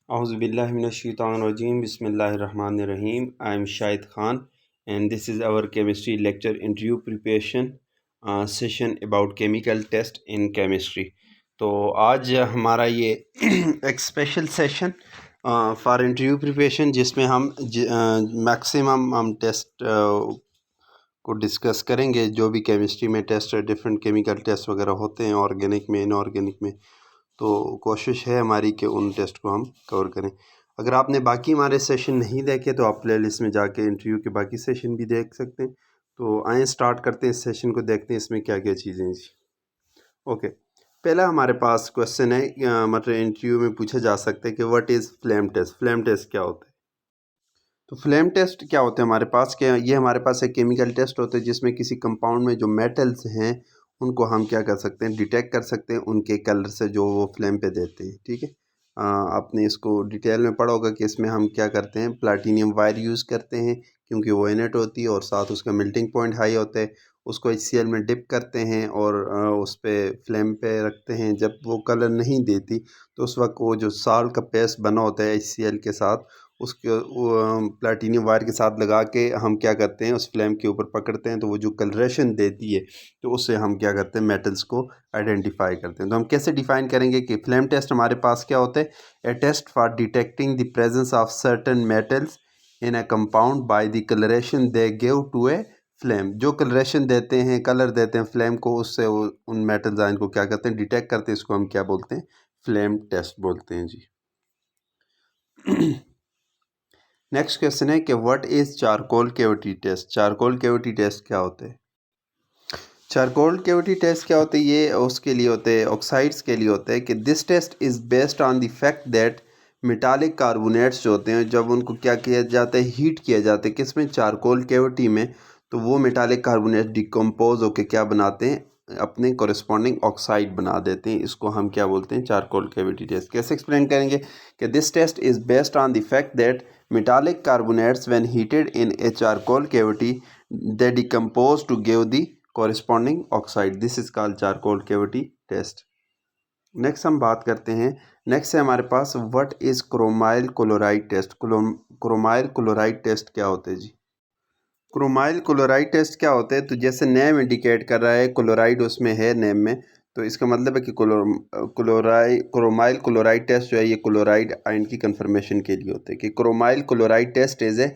Auzubillahiminash-shaytanir-rajim. Bismillahir-Rahmanir-Rahim. I am Shahid Khan and this is our chemistry lecture interview preparation session about chemical test in chemistry. तो आज हमारा ये एक special session for interview preparation जिसमें हम maximum हम test को डिस्कस करेंगे। जो भी केमिस्ट्री में टेस्ट डिफरेंट केमिकल टेस्ट वगैरह होते हैं ऑर्गेनिक में इनऑर्गेनिक में, तो कोशिश है हमारी कि उन टेस्ट को हम कवर करें। अगर आपने बाकी हमारे सेशन नहीं देखे तो आप प्लेलिस्ट में जाके इंटरव्यू के बाकी सेशन भी देख सकते हैं। तो आए स्टार्ट करते हैं इस सेशन को, देखते हैं इसमें क्या क्या चीज़ें हैं जी। ओके, पहला हमारे पास क्वेश्चन है, मतलब इंटरव्यू में पूछा जा सकता है कि what is flame test. Flame test क्या होता है? तो फ्लेम टेस्ट क्या होते हैं हमारे पास? क्या ये हमारे पास एक केमिकल टेस्ट होता है जिसमें किसी कंपाउंड में जो मेटल्स हैं उनको हम क्या कर सकते हैं, डिटेक्ट कर सकते हैं उनके कलर से जो वो फ्लेम पे देते हैं। ठीक है, आपने इसको डिटेल में पढ़ा होगा कि इसमें हम क्या करते हैं, प्लाटीनियम वायर यूज़ करते हैं क्योंकि वो इनेट होती है और साथ उसका मेल्टिंग पॉइंट हाई होता है। उसको HCl में डिप करते हैं और उस पर फ्लेम पे रखते हैं। जब वो कलर नहीं देती तो उस वक्त वो जो साल्ट का पेस्ट बना होता है HCl के साथ, उसके प्लाटीनियम वायर के साथ लगा के हम क्या करते हैं, उस फ्लेम के ऊपर पकड़ते हैं तो वो जो कलरेशन देती है तो उससे हम क्या करते हैं, मेटल्स को आइडेंटिफाई करते हैं। तो हम कैसे डिफाइन करेंगे कि फ्लेम टेस्ट हमारे पास क्या होता है? A test for detecting the presence of certain metals in a compound by the coloration they give to a flame. जो कलरेशन देते हैं, कलर देते हैं फ्लेम को, उससे उन मेटल्स आयन को क्या करते हैं, डिटेक्ट करते हैं। इसको हम क्या बोलते हैं? फ्लेम टेस्ट बोलते हैं जी। नेक्स्ट क्वेश्चन है कि what is charcoal cavity test. Charcoal cavity test क्या होते हैं? चारकोल कैविटी टेस्ट क्या होते हैं? ये उसके लिए होते हैं, ऑक्साइड्स के लिए होते हैं कि this test is based on the fact that metallic carbonates जो होते हैं, जब उनको क्या किया जाता है, हीट किया जाता है किसमें, चारकोल कैविटी में, तो वो मेटालिक कार्बोनेट डिकम्पोज होकर क्या बनाते हैं, अपने कोरिस्पॉन्डिंग ऑक्साइड बना देते हैं। इसको हम क्या बोलते हैं? Charcoal cavity test. कैसे एक्सप्लेन करेंगे कि this test is based on the fact that metallic carbonates when heated in a charcoal cavity they decompose to give the corresponding oxide. This is called charcoal cavity test. Next हम बात करते हैं, next है हमारे पास what is chromyl chloride test. Chromyl chloride test क्या होते हैं जी? क्रोमाइल क्लोराइड टेस्ट क्या होते हैं? तो जैसे नेम इंडिकेट कर रहा है, क्लोराइड उसमें है नेम में, तो इसका मतलब है कि क्रोमाइल क्लोराइड टेस्ट जो है ये क्लोराइड आयन की कंफर्मेशन के लिए होते हैं। कि chromyl chloride test is a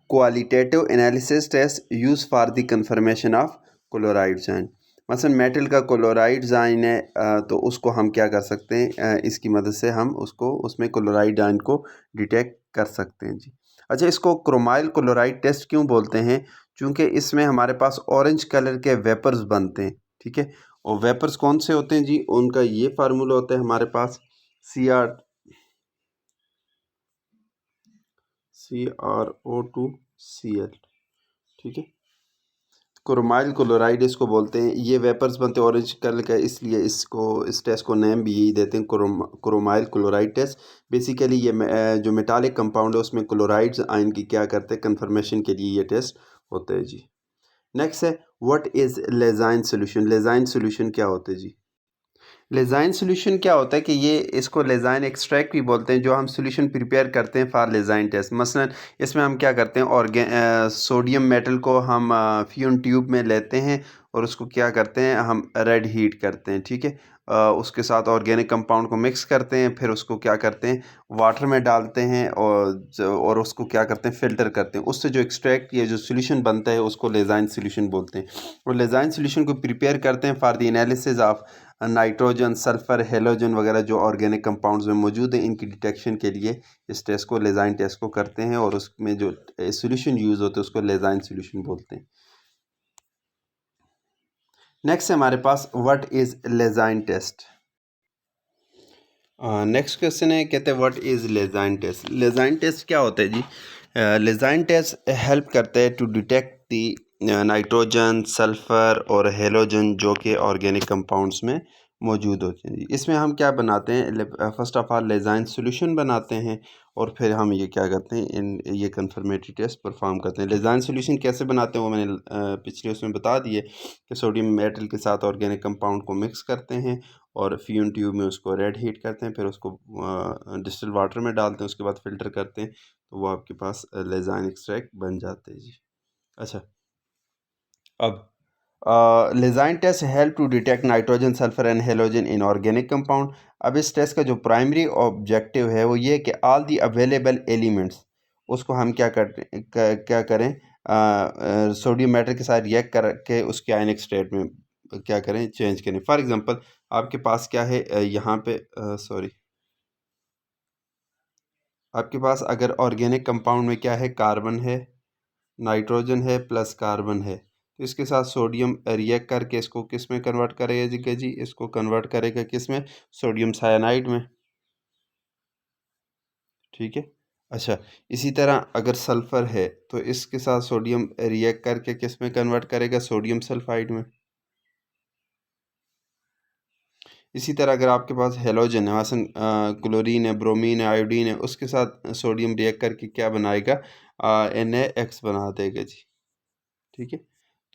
qualitative analysis test use for the confirmation of chloride ion. मसलन मेटल का क्लोराइड आयन है, तो उसको हम क्या कर सकते हैं, इसकी मदद से हम उसको उसमें क्लोराइड आयन को डिटेक्ट कर सकते हैं जी। अच्छा, इसको क्रोमाइल क्लोराइड टेस्ट क्यों बोलते हैं? क्योंकि इसमें हमारे पास ऑरेंज कलर के वेपर्स बनते हैं। ठीक है, और वेपर्स कौन से होते हैं जी? उनका ये फार्मूला होता है हमारे पास CrO2Cl। ठीक है, क्रोमाइल क्लोराइड इसको बोलते हैं। ये वेपर्स बनते हैं ऑरेंज कलर का, इसलिए इसको इस टेस्ट को नेम भी यही देते हैं, क्रोमाइल क्लोराइड टेस्ट। बेसिकली ये जो मेटालिक कंपाउंड है उसमें क्लोराइड्स आयन की क्या करते हैं, कंफर्मेशन के लिए ये टेस्ट होते हैं जी। नेक्स्ट है व्हाट इज लेजाइन सोल्यूशन। लेजाइन सोल्यूशन क्या होते हैं जी? लेजाइन सोल्यूशन क्या होता है कि ये इसको लेजाइन एक्सट्रैक्ट भी बोलते हैं, जो हम सोल्यूशन प्रिपेयर करते हैं फॉर लेजाइन टेस्ट। मसलन इसमें हम क्या करते हैं, सोडियम मेटल को हम फ्यून ट्यूब में लेते हैं और उसको क्या करते हैं, हम रेड हीट करते हैं। ठीक है, उसके साथ ऑर्गेनिक कंपाउंड को मिक्स करते हैं, फिर उसको क्या करते हैं, वाटर में डालते हैं और उसको क्या करते हैं, फ़िल्टर करते हैं। उससे जो एक्सट्रैक्ट या जो सोल्यूशन बनता है उसको लेजाइन सोल्यूशन बोलते हैं। और लेजाइन सोल्यूशन को प्रिपेयर करते हैं for the analysis of nitrogen, sulphur, halogen वगैरह जो ऑर्गेनिक कंपाउंड्स में मौजूद हैं, इनकी डिटेक्शन के लिए इस टेस्ट को, लेजाइन टेस्ट को करते हैं और उसमें जो सोल्यूशन यूज़ होते हैं उसको लेजाइन सोल्यूशन बोलते हैं। नेक्स्ट है हमारे पास what is Lassaigne test. Next question है, कहते हैं what is Lassaigne test. Lassaigne test क्या होता है जी? लेजाइन टेस्ट हेल्प करता है to detect the nitrogen, sulphur और हेलोजन जो कि ऑर्गेनिक कंपाउंड्स में मौजूद होते हैं जी। इसमें हम क्या बनाते हैं, फर्स्ट ऑफ ऑल लेजाइन सोल्यूशन बनाते हैं और फिर हम ये क्या करते हैं, ये कंफर्मेटरी टेस्ट परफॉर्म करते हैं। लेजाइन सोल्यूशन कैसे बनाते हैं वो मैंने पिछले उसमें बता दिए कि सोडियम मेटल के साथ ऑर्गेनिक कंपाउंड को मिक्स करते हैं और फ्यूम ट्यूब में उसको रेड हीट करते हैं, फिर उसको डिस्टिल वाटर में डालते हैं, उसके बाद फ़िल्टर करते हैं, तो वो आपके पास लेज़ाइन एक्सट्रैक्ट बन जाते हैं जी। अच्छा, अब Lassaigne test help to detect nitrogen, sulphur and halogen in organic compound. अब इस टेस्ट का जो प्राइमरी ऑब्जेक्टिव है वो ये कि ऑल दी अवेलेबल एलिमेंट्स, उसको हम क्या करें, सोडियम मेटल के साथ रिएक्ट करके उसके आयनिक स्टेट में क्या करें, चेंज करें। फॉर एग्जांपल आपके पास क्या है, यहाँ पे सॉरी, आपके पास अगर ऑर्गेनिक कंपाउंड में क्या है, कार्बन है, नाइट्रोजन है प्लस कार्बन है, तो इसके साथ सोडियम रिएक्ट करके इसको किस में कन्वर्ट करेगा जी, इसको कन्वर्ट करेगा किस में, सोडियम साइनाइड में, ठीक है। अच्छा, इसी तरह अगर सल्फ़र है तो इसके साथ सोडियम रिएक्ट करके किस में कन्वर्ट करेगा, सोडियम सल्फाइड में। इसी तरह अगर आपके पास हेलोजन है, मसलन क्लोरीन है, ब्रोमीन है, आयोडीन है, उसके साथ सोडियम रिएक्ट करके क्या बनाएगा, NaX बना देगा जी, ठीक है।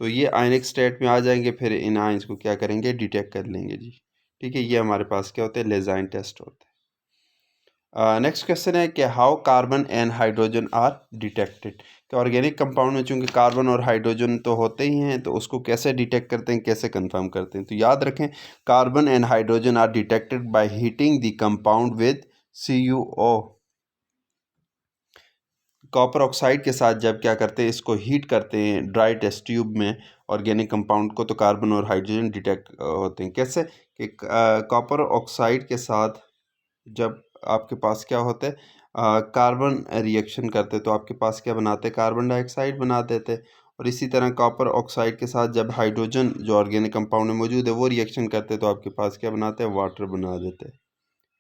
तो ये आयनिक स्टेट में आ जाएंगे, फिर इन आयंस को क्या करेंगे, डिटेक्ट कर लेंगे जी, ठीक है। ये हमारे पास क्या होते हैं, लेज़ाइन टेस्ट होते हैं। नेक्स्ट क्वेश्चन है कि how carbon and hydrogen are detected, कि ऑर्गेनिक कंपाउंड में चूंकि कार्बन और हाइड्रोजन तो होते ही हैं, तो उसको कैसे डिटेक्ट करते हैं, कैसे कंफर्म करते हैं। तो याद रखें, carbon and hydrogen are detected by heating the compound with CuO। Copper oxide के साथ जब क्या करते हैं, इसको हीट करते हैं ड्राई टेस्ट ट्यूब में ऑर्गेनिक कंपाउंड को, तो कार्बन और हाइड्रोजन डिटेक्ट होते हैं। कैसे कि कॉपर ऑक्साइड के साथ जब आपके पास क्या होता है, कार्बन रिएक्शन करते, तो आपके पास क्या बनाते, कार्बन डाइऑक्साइड बना देते। और इसी तरह कॉपर ऑक्साइड के साथ जब हाइड्रोजन जो ऑर्गेनिक कंपाउंड में मौजूद है वो रिएक्शन करते, तो आपके पास क्या बनाते हैं, वाटर बना देते हैं,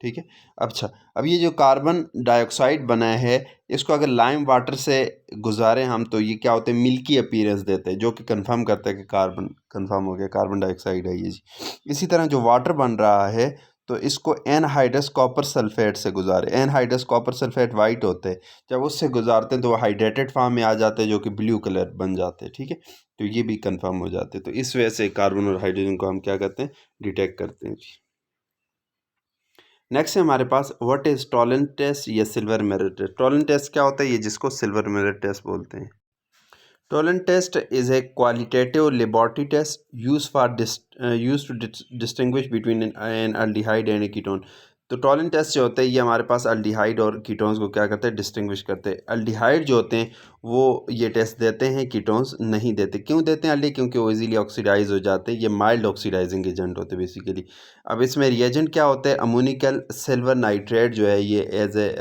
ठीक है। अच्छा, अब ये जो कार्बन डाइऑक्साइड बना है, इसको अगर लाइम वाटर से गुजारें हम, तो ये क्या होते हैं, मिल्की अपीयरेंस देते हैं, जो कि कंफर्म करता है कि कार्बन कंफर्म हो गया, कार्बन डाइऑक्साइड है ये जी। इसी तरह जो वाटर बन रहा है, तो इसको एनहाइड्रस कॉपर सल्फेट से गुजारे, एनहाइड्रस कॉपर सल्फेट वाइट होते हैं, जब उससे गुजारते हैं तो वो हाइड्रेटेड फॉर्म में आ जाते हैं, जो कि ब्लू कलर बन जाते हैं, ठीक है। तो ये भी कंफर्म हो जाते हैं। तो इस वजह से कार्बन और हाइड्रोजन को हम क्या करते हैं, डिटेक्ट करते हैं जी। नेक्स्ट है हमारे पास व्हाट इज टॉलन टेस्ट या silver mirror test. Tollen test क्या होता है, ये जिसको सिल्वर मिरर टेस्ट बोलते हैं। Tollen test is a qualitative laboratory test used to distinguish between an aldehyde and a ketone। तो टॉलन टेस्ट जो होता है, ये हमारे पास अल्डिहाइड और कीटोन्स को क्या करते हैं, डिस्टिंग्विश करते हैं। अल्डिहाइड जो होते हैं वो ये टेस्ट देते हैं, कीटोन्स नहीं देते। क्यों देते हैं अल्डी, क्योंकि वो इजीली ऑक्सीडाइज हो जाते हैं, ये माइल्ड ऑक्सीडाइजिंग एजेंट होते हैं बेसिकली। अब इसमें रिएजेंट क्या होते हैं, अमोनिकल सिल्वर नाइट्रेट जो है, ये as a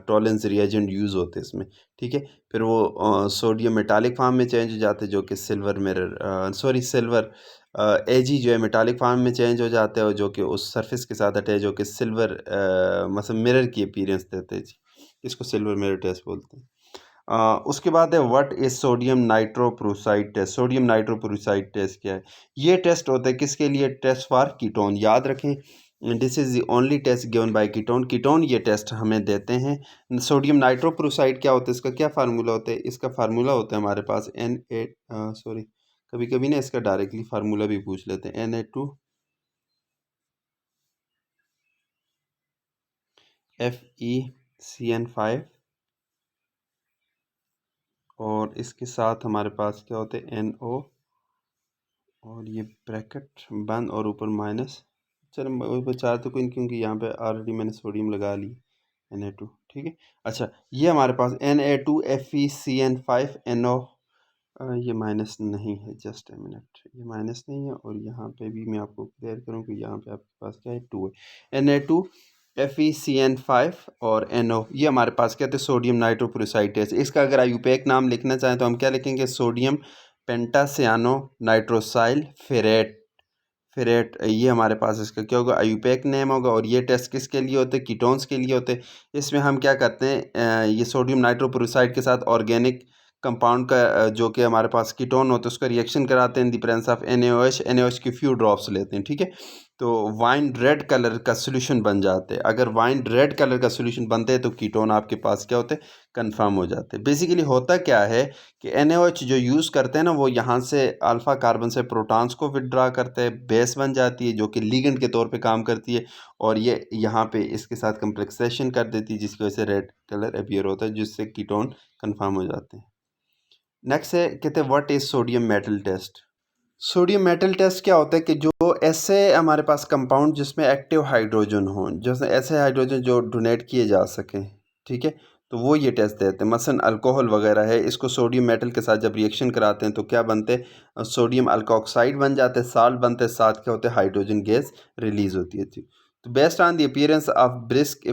Tollens reagent use होते हैं इसमें, ठीक है। फिर वो सोडियम मेटालिक फॉर्म में चेंज हो जाते हैं, जो कि सिल्वर मिरर सिल्वर एजी जो है मेटालिक फॉर्म में चेंज हो जाते हैं, और जो कि उस सरफेस के साथ अटैच, जो कि सिल्वर मतलब मिरर की अपीयरेंस देते हैं जी। इसको सिल्वर मिरर टेस्ट बोलते हैं। उसके बाद है what is sodium nitroprusside test. Sodium nitroprusside test क्या है, ये टेस्ट होता है किसके लिए, टेस्ट फॉर कीटोन। याद रखें, this is the only test given by ketone. Ketone ये टेस्ट हमें देते हैं। सोडियम नाइट्रोप्रोसाइड क्या होता है, इसका क्या फार्मूला होता है, इसका फार्मूला होता है हमारे पास कभी कभी ना इसका डायरेक्टली फार्मूला भी पूछ लेते हैं, Na2FeCN5, और इसके साथ हमारे पास क्या होते हैं, NO, और ये ब्रैकेट बंद और ऊपर माइनस। चलो ऊपर चार तो कोई, क्योंकि यहाँ पे ऑलरेडी मैंने सोडियम लगा ली, Na2, ठीक है। अच्छा, ये हमारे पास Na2FeCN5NO, ये माइनस नहीं है, जस्ट ए मिनट, ये माइनस नहीं है, और यहाँ पे भी मैं आपको क्लियर करूँ कि यहाँ पे आपके पास क्या है, 2 है। Na2FeCN5 और NO, ये हमारे पास क्या थे, सोडियम नाइट्रोप्रोसाइड टेस्ट। इसका अगर आईयूपैक नाम लिखना चाहें तो हम क्या लिखेंगे, सोडियम पेंटासियानो नाइट्रोसाइल फेरेट। फेरेट, ये हमारे पास इसका क्या होगा, आईयूपैक नेम होगा। और ये टेस्ट किसके लिए होते हैं, कीटोन्स के लिए होते हैं। इसमें हम क्या करते हैं, ये सोडियम नाइट्रोप्रोसाइड के साथ ऑर्गेनिक कंपाउंड का जो कि हमारे पास कीटोन होता है, उसका रिएक्शन कराते हैं in the presence of NaOH। NaOH की फ्यू ड्रॉप्स लेते हैं, ठीक है। तो वाइन रेड कलर का सोल्यूशन बन जाते हैं। अगर वाइन रेड कलर का सोल्यूशन बनते हैं तो कीटोन आपके पास क्या होते हैं, कंफर्म हो जाते हैं। बेसिकली होता क्या है कि NaOH जो यूज़ करते हैं ना, वो यहाँ से अल्फ़ा कार्बन से प्रोटॉन्स को विदड्रा करते हैं, बेस बन जाती है जो कि लिगेंड के तौर पे काम करती है, और ये यहाँ पे इसके साथ कम्प्लेक्सेशन कर देती है, जिसकी वजह से रेड कलर अपीयर होता है, जिससे कीटोन कंफर्म हो जाते हैं। नेक्स्ट है, कहते हैं what is sodium metal test. Sodium metal test क्या होता है कि जो ऐसे हमारे पास कंपाउंड जिसमें एक्टिव हाइड्रोजन हो, जैसे ऐसे हाइड्रोजन जो डोनेट किए जा सकें, ठीक है, तो वो ये टेस्ट देते हैं। मसलन अल्कोहल वगैरह है, इसको सोडियम मेटल के साथ जब रिएक्शन कराते हैं तो क्या बनते हैं, सोडियम अल्कोक्साइड बन जाते हैं, साल्ट बनते हैं, साथ क्या होते हैं, हाइड्रोजन गैस रिलीज होती है। तो based on the appearance of brisk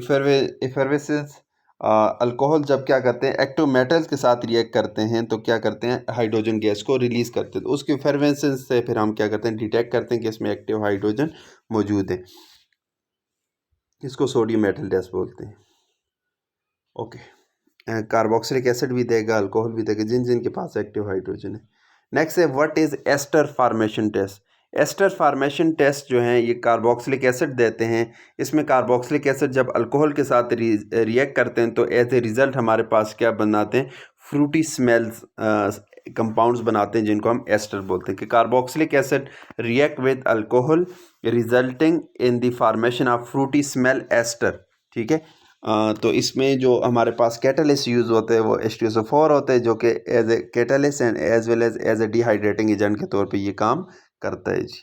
effervescence, alcohol जब क्या करते हैं, एक्टिव मेटल्स के साथ रिएक्ट करते हैं तो क्या करते हैं, हाइड्रोजन गैस को रिलीज करते हैं। तो उसके इफर्वेसेंस से फिर हम क्या करते हैं, डिटेक्ट करते हैं कि इसमें एक्टिव हाइड्रोजन मौजूद है। इसको सोडियम मेटल टेस्ट बोलते हैं। ओके, कार्बोक्सिलिक एसिड भी देगा, अल्कोहल भी देगा, जिन जिन के पास एक्टिव हाइड्रोजन है। नेक्स्ट है what is ester formation test. Ester formation test जो है ये कार्बोक्सिलिक एसिड देते हैं। इसमें कार्बोक्सिलिक एसिड जब अल्कोहल के साथ रिएक्ट करते हैं तो एज ए रिज़ल्ट हमारे पास क्या बनाते हैं, फ्रूटी स्मेल्स कंपाउंड्स बनाते हैं, जिनको हम एस्टर बोलते हैं। कि carboxylic acid react with alcohol resulting in the formation of fruity smell ester, ठीक है। तो इसमें जो हमारे पास कैटलिस्ट यूज़ होते हैं वो H2SO4 होते हैं, जो कि as a catalyst and as well as a dehydrating agent के तौर पे ये काम करता है जी।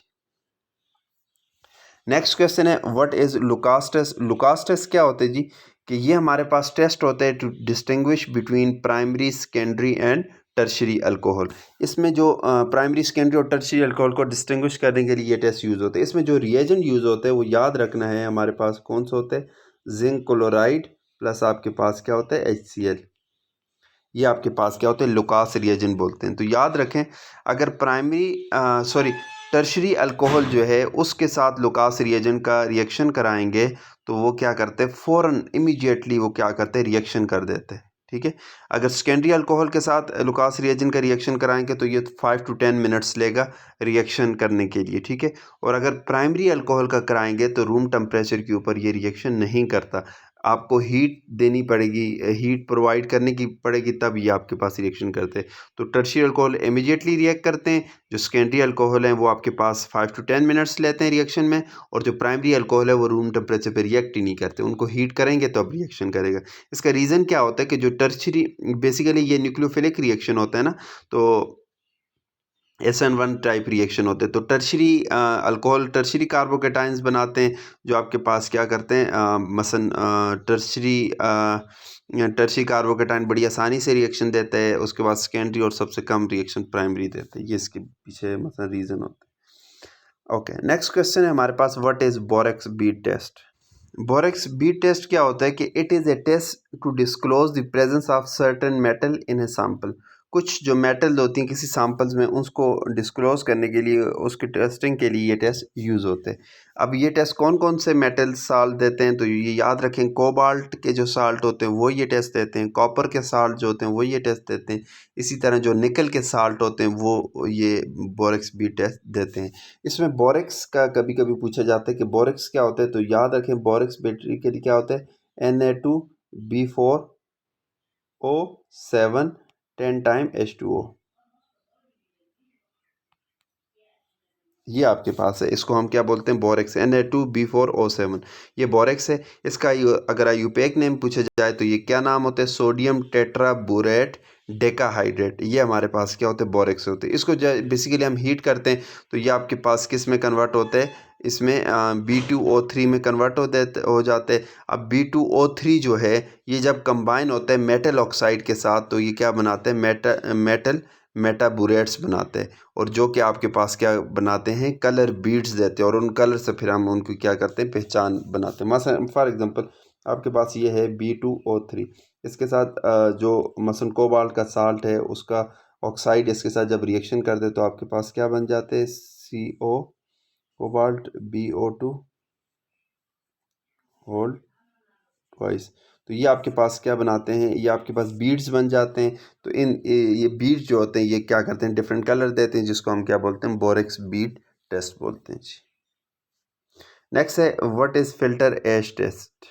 नेक्स्ट क्वेश्चन है what is Lucas test. Lucas test क्या होते हैं जी, कि ये हमारे पास टेस्ट होते हैं to distinguish between primary, secondary and tertiary alcohol. इसमें जो प्राइमरी, सेकेंडरी और टर्शरी अल्कोहल को डिस्टिंग्विश करने के लिए ये टेस्ट यूज़ होते हैं। इसमें जो रिएजेंट यूज़ होते हैं वो याद रखना है, हमारे पास कौन से होते हैं, जिंक क्लोराइड प्लस आपके पास क्या होता है, HCl। ये आपके पास क्या होते हैं, लुकास रिएजेंट बोलते हैं। तो याद रखें, अगर टर्शरी अल्कोहल जो है उसके साथ लुकास रिएजेंट का रिएक्शन कराएंगे तो वो क्या करते हैं, फ़ौरन इमीडिएटली वो क्या करते हैं, रिएक्शन कर देते हैं, ठीक है। अगर सेकेंडरी अल्कोहल के साथ लुकास रिएजेंट का रिएक्शन कराएंगे तो ये 5 to 10 मिनट्स लेगा रिएक्शन करने के लिए, ठीक है। और अगर प्राइमरी अल्कोहल का कराएंगे तो रूम टेम्परेचर के ऊपर ये रिएक्शन नहीं करता, आपको हीट देनी पड़ेगी, हीट प्रोवाइड करने की पड़ेगी, तब ये आपके पास रिएक्शन करते हैं। तो टर्शियरी अल्कोहल इमीडिएटली रिएक्ट करते हैं, जो सेकेंडरी अल्कोहल हैं वो आपके पास 5 to 10 मिनट्स लेते हैं रिएक्शन में, और जो प्राइमरी अल्कोहल है वो रूम टेम्परेचर पे रिएक्ट ही नहीं करते, उनको हीट करेंगे तो अब रिएक्शन करेगा। इसका रीज़न क्या होता है कि जो टर्शियरी, बेसिकली ये न्यूक्लियोफिलिक रिएक्शन होता है ना, तो SN1 टाइप रिएक्शन होते हैं। तो टर्शरी अल्कोहल टर्शरी कार्बोकेटाइंस बनाते हैं, जो आपके पास क्या करते हैं, मसन टर्शरी कार्बोकेटाइन बड़ी आसानी से रिएक्शन देता है, उसके बाद सेकेंडरी और सबसे कम रिएक्शन प्राइमरी देते हैं। ये इसके पीछे मसलन रीज़न होता है। ओके, नेक्स्ट क्वेश्चन है हमारे पास what is borax bead test. Borax bead test क्या होता है कि it is a test to disclose the presence of certain metal in a sample. कुछ जो मेटल होती हैं किसी सैंपल्स में, उसको डिस्क्लोज करने के लिए, उसकी टेस्टिंग के लिए ये टेस्ट यूज़ होते हैं। अब ये टेस्ट कौन कौन से मेटल साल्ट देते हैं, तो ये याद रखें, कोबाल्ट के जो साल्ट होते हैं वो ये टेस्ट देते हैं, कॉपर के साल्ट जो होते हैं वो ये टेस्ट देते हैं, इसी तरह जो निकल के साल्ट होते हैं वो ये बोरेक्स बी टेस्ट देते हैं। इसमें बोरेक्स का कभी कभी पूछा जाता है कि बोरेक्स क्या होता है, तो याद रखें बोरेक्स बैटरी के लिए क्या होता है, Na2B4O7 10 टाइम H2O। ये आपके पास है, इसको हम क्या बोलते हैं, बोरेक्स, Na2B4O7। ये बोरेक्स है। इसका अगर यूपेक नेम पूछा जाए तो ये क्या नाम होता है, सोडियम टेट्राबोरेट डेकाहाइड्रेट। ये हमारे पास क्या होते हैं, बोरेक्स होते हैं। इसको बेसिकली हम हीट करते हैं तो ये आपके पास किस में कन्वर्ट होता है, इसमें B2O3 में कन्वर्ट हो जाते हैं। अब B2O3 जो है ये जब कंबाइन होता है मेटल ऑक्साइड के साथ तो ये क्या बनाते हैं, मेटल मेटाबूरेट्स बनाते हैं, और जो कि आपके पास क्या बनाते हैं, कलर बीड्स देते हैं, और उन कलर से फिर हम उनको क्या करते हैं, पहचान बनाते हैं। मसलन फॉर एग्जांपल आपके पास ये है B2O3, इसके साथ जो मसलन कोबाल्ट का साल्ट है उसका ऑक्साइड इसके साथ जब रिएक्शन कर दे तो आपके पास क्या बन जाते हैं, CO cobalt BO2 whole twice. तो ये आपके पास क्या बनाते हैं, ये आपके पास बीड्स बन जाते हैं। तो ये बीड्स जो होते हैं ये क्या करते हैं, डिफरेंट कलर देते हैं, जिसको हम क्या बोलते हैं, बोरेक्स बीड टेस्ट बोलते हैं जी। नेक्स्ट है what is filter ash test.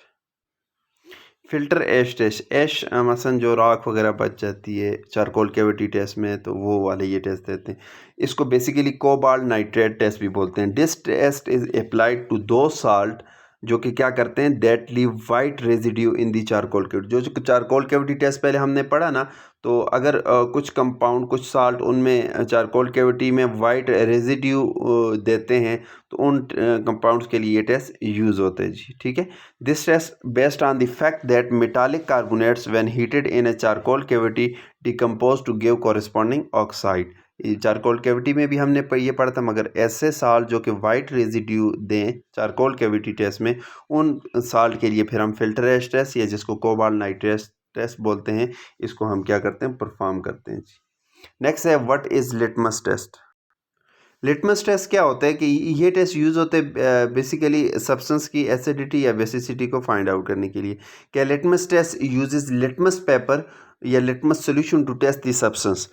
Filter ash test, ash मसलन जो राख वगैरह बच जाती है चारकोल कैविटी टेस्ट में, तो वो वाले ये टेस्ट देते हैं। इसको बेसिकली कोबाल्ट नाइट्रेट टेस्ट भी बोलते हैं। This test is applied to दो साल्ट जो कि क्या करते हैं, that leave white residue in the charcoal cavity. जो चारकोल कैविटी टेस्ट पहले हमने पढ़ा ना, तो अगर कुछ कंपाउंड, कुछ साल्ट उनमें चारकोल कैविटी में वाइट रेजिड्यू देते हैं, तो उन कंपाउंड्स के लिए ये टेस्ट यूज़ होते हैं जी। ठीक है, this test based on the fact that metallic carbonates when heated in a charcoal cavity decompose to give corresponding oxide. Charcoal cavity में भी हमने ये पढ़ा था, मगर ऐसे साल्ट जो कि वाइट रेजिड्यू दें चारकोल कैविटी टेस्ट में, उन साल्ट के लिए फिर हम फिल्टर ऐश टेस्ट, या जिसको कोबाल्ट नाइट्रेट टेस्ट बोलते हैं, इसको हम क्या करते हैं, परफॉर्म करते हैं जी। नेक्स्ट है what is litmus test. Litmus test क्या होता है कि ये टेस्ट यूज़ होते हैं बेसिकली सब्सटेंस की एसिडिटी या बेसिसिटी को फाइंड आउट करने के लिए। क्या litmus test uses litmus paper या litmus solution to test the substance.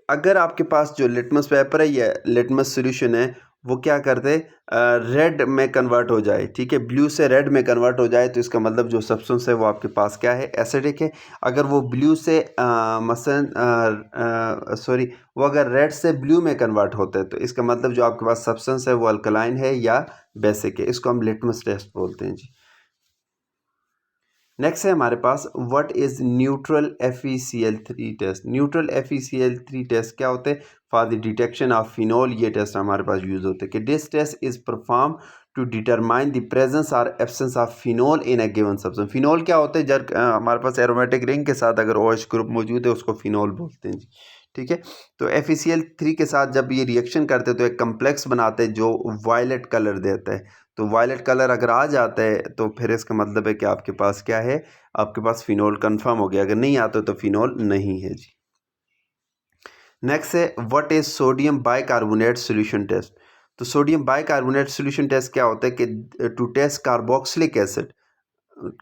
अगर आपके पास जो लिटमस पेपर है या लिटमस सॉल्यूशन है, वो क्या करते रेड में कन्वर्ट हो जाए, ठीक है, ब्लू से रेड में कन्वर्ट हो जाए, तो इसका मतलब जो सब्सटेंस है वो आपके पास क्या है, एसिडिक है। अगर वो ब्लू से मसलन सॉरी वो अगर रेड से ब्लू में कन्वर्ट होता है, तो इसका मतलब जो आपके पास सब्सटेंस है वो अल्कलाइन है या बेसिक है। इसको हम लिटमस टेस्ट बोलते हैं जी। नेक्स्ट है हमारे पास what is neutral FeCl3 test. Neutral FeCl3 test क्या होते हैं, for the detection of phenol. ये टेस्ट हमारे पास यूज़ होते हैं कि this test is perform to determine the presence और absence of phenol in a given substance. Phenol क्या होता है, जब हमारे पास एरोमेटिक रिंग के साथ अगर OH ग्रुप मौजूद है, उसको फिनोल बोलते हैं जी। ठीक है, तो FeCl3 के साथ जब ये रिएक्शन करते हैं तो एक कम्प्लेक्स बनाते हैं जो वायलेट कलर देता है। तो वायलेट कलर अगर आ जाता है तो फिर इसका मतलब है कि आपके पास क्या है, आपके पास फिनोल कंफर्म हो गया। अगर नहीं आता तो फिनोल नहीं है जी। नेक्स्ट है what is sodium bicarbonate solution test. तो सोडियम बाइकार्बोनेट सॉल्यूशन टेस्ट क्या होता है कि to test carboxylic acid.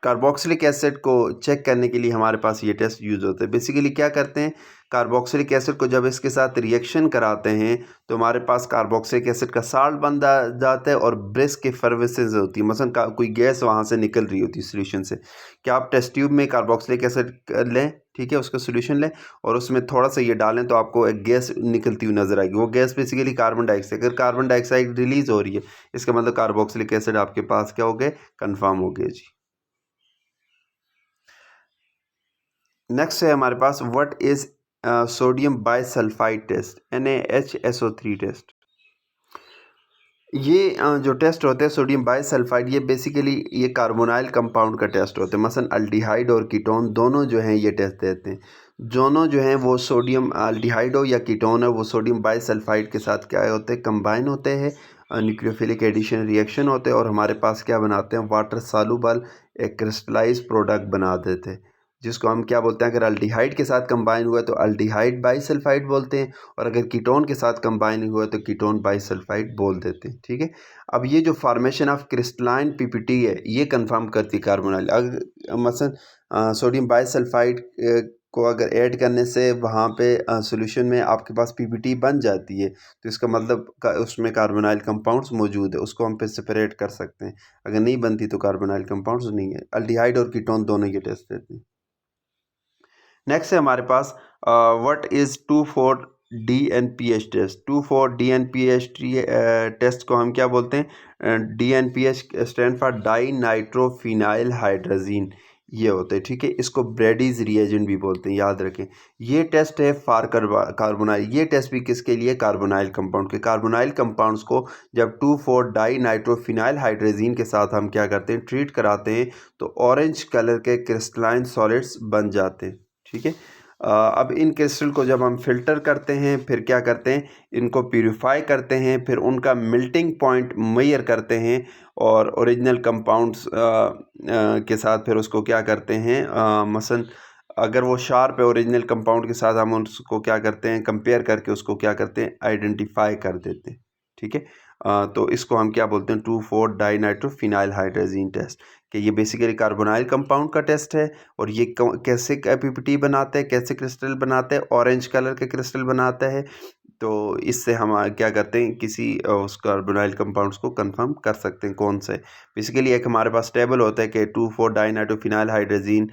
Carboxylic acid को चेक करने के लिए हमारे पास ये टेस्ट यूज़ होते हैं। बेसिकली क्या करते हैं, कार्बोक्सिलिक एसिड को जब इसके साथ रिएक्शन कराते हैं, तो हमारे पास कार्बोक्सिलिक एसिड का साल्ट बन जाता है और ब्रिस्क एफर्वेसेंस होती है। मसलन कोई गैस वहाँ से निकल रही होती है सोल्यूशन से। क्या आप टेस्ट ट्यूब में कार्बोक्सिलिक एसिड लें, ठीक है, उसका सोल्यूशन लें और उसमें थोड़ा सा ये डालें, तो आपको एक गैस निकलती हुई नज़र आएगी। वो गैस बेसिकली कार्बन डाइऑक्साइड। अगर कार्बन डाइऑक्साइड रिलीज़ हो रही है, इसका मतलब कार्बोक्सिलिक एसिड आपके पास क्या हो गए, कन्फर्म हो गए जी। नेक्स्ट है हमारे पास what is sodium bisulphide test, NaHSO3 test. ये जो टेस्ट होते हैं सोडियम बाइसल्फाइड, ये बेसिकली ये कार्बोनाइल कंपाउंड का टेस्ट होता है। मसलन अल्डिहाइड और कीटोन दोनों जो हैं ये टेस्ट देते हैं। दोनों जो हैं वो सोडियम अल्डिहाइड हो या कीटोन है, वो सोडियम बाइसल्फाइड के साथ क्या होते हैं, कंबाइन होते हैं, न्यूक्लियोफिलिक एडिशन रिएक्शन होते हैं और हमारे पास क्या बनाते हैं, वाटर सालुबल एक क्रिस्टलाइज प्रोडक्ट बना देते हैं, जिसको हम क्या बोलते हैं, अगर अल्डिहाइड के साथ कंबाइन हुआ तो अल्डिहाइड बाइसल्फाइड बोलते हैं, और अगर कीटोन के साथ कंबाइन हुआ तो कीटोन बाइसल्फाइड बोल देते हैं। ठीक है, अब ये जो फार्मेशन ऑफ क्रिस्टलाइन PPT है, ये कंफर्म करती है कार्बोनाइल। अगर मसलन सोडियम बाइसल्फाइड को अगर ऐड करने से वहाँ पे सॉल्यूशन में आपके पास PPT बन जाती है, तो इसका मतलब उसमें कार्बोनाइल कंपाउंड्स मौजूद है, उसको हम फिर सेपरेट कर सकते हैं। अगर नहीं बनती तो कार्बोनाइल कंपाउंड्स नहीं है। अल्डिहाइड और कीटोन दोनों ये टेस्ट देते हैं। नेक्स्ट है हमारे पास what is 2,4-DNPH test. 2,4-DNPH test को हम क्या बोलते हैं, DNPH stand for di nitrophenyl hydrazine, ये होते हैं। ठीक है, इसको ब्रेडीज रिएजेंट भी बोलते हैं, याद रखें। ये टेस्ट है फॉर कार्बोनाइल। ये टेस्ट भी किसके लिए, कार्बोनाइल कंपाउंड के। कार्बोनाइल कंपाउंड्स को जब 2,4-डाई नाइट्रोफिनाइल हाइड्रोजीन के साथ हम क्या करते हैं, ट्रीट कराते हैं, तो ऑरेंज कलर के क्रिस्टलाइन सॉलिड्स बन जाते हैं। ठीक है, अब इन क्रिस्टल को जब हम फिल्टर करते हैं, फिर क्या करते हैं, इनको प्यूरिफाई करते हैं, फिर उनका मेल्टिंग पॉइंट मेजर करते हैं और ओरिजिनल कंपाउंड्स के साथ फिर उसको क्या करते हैं, मसलन अगर वो शार्प है ओरिजिनल कंपाउंड के साथ, हम उसको क्या करते हैं, कंपेयर करके उसको क्या करते हैं, आइडेंटिफाई कर देते हैं। ठीक है, तो इसको हम क्या बोलते हैं, 2,4-डाई नाइट्रोफिनाइल हाइड्रोजीन टेस्ट, कि ये बेसिकली कार्बोनाइल कंपाउंड का टेस्ट है। और ये कैसे PPT बनाते हैं, कैसे क्रिस्टल बनाते हैं, ऑरेंज कलर के क्रिस्टल बनाता है। तो इससे हम क्या करते हैं, किसी उस कार्बोनाइल कंपाउंड्स को कंफर्म कर सकते हैं कौन सा है। बेसिकली एक हमारे पास टेबल होता है कि 2,4-डाइनाइट्रोफिनाइल हाइड्रोजीन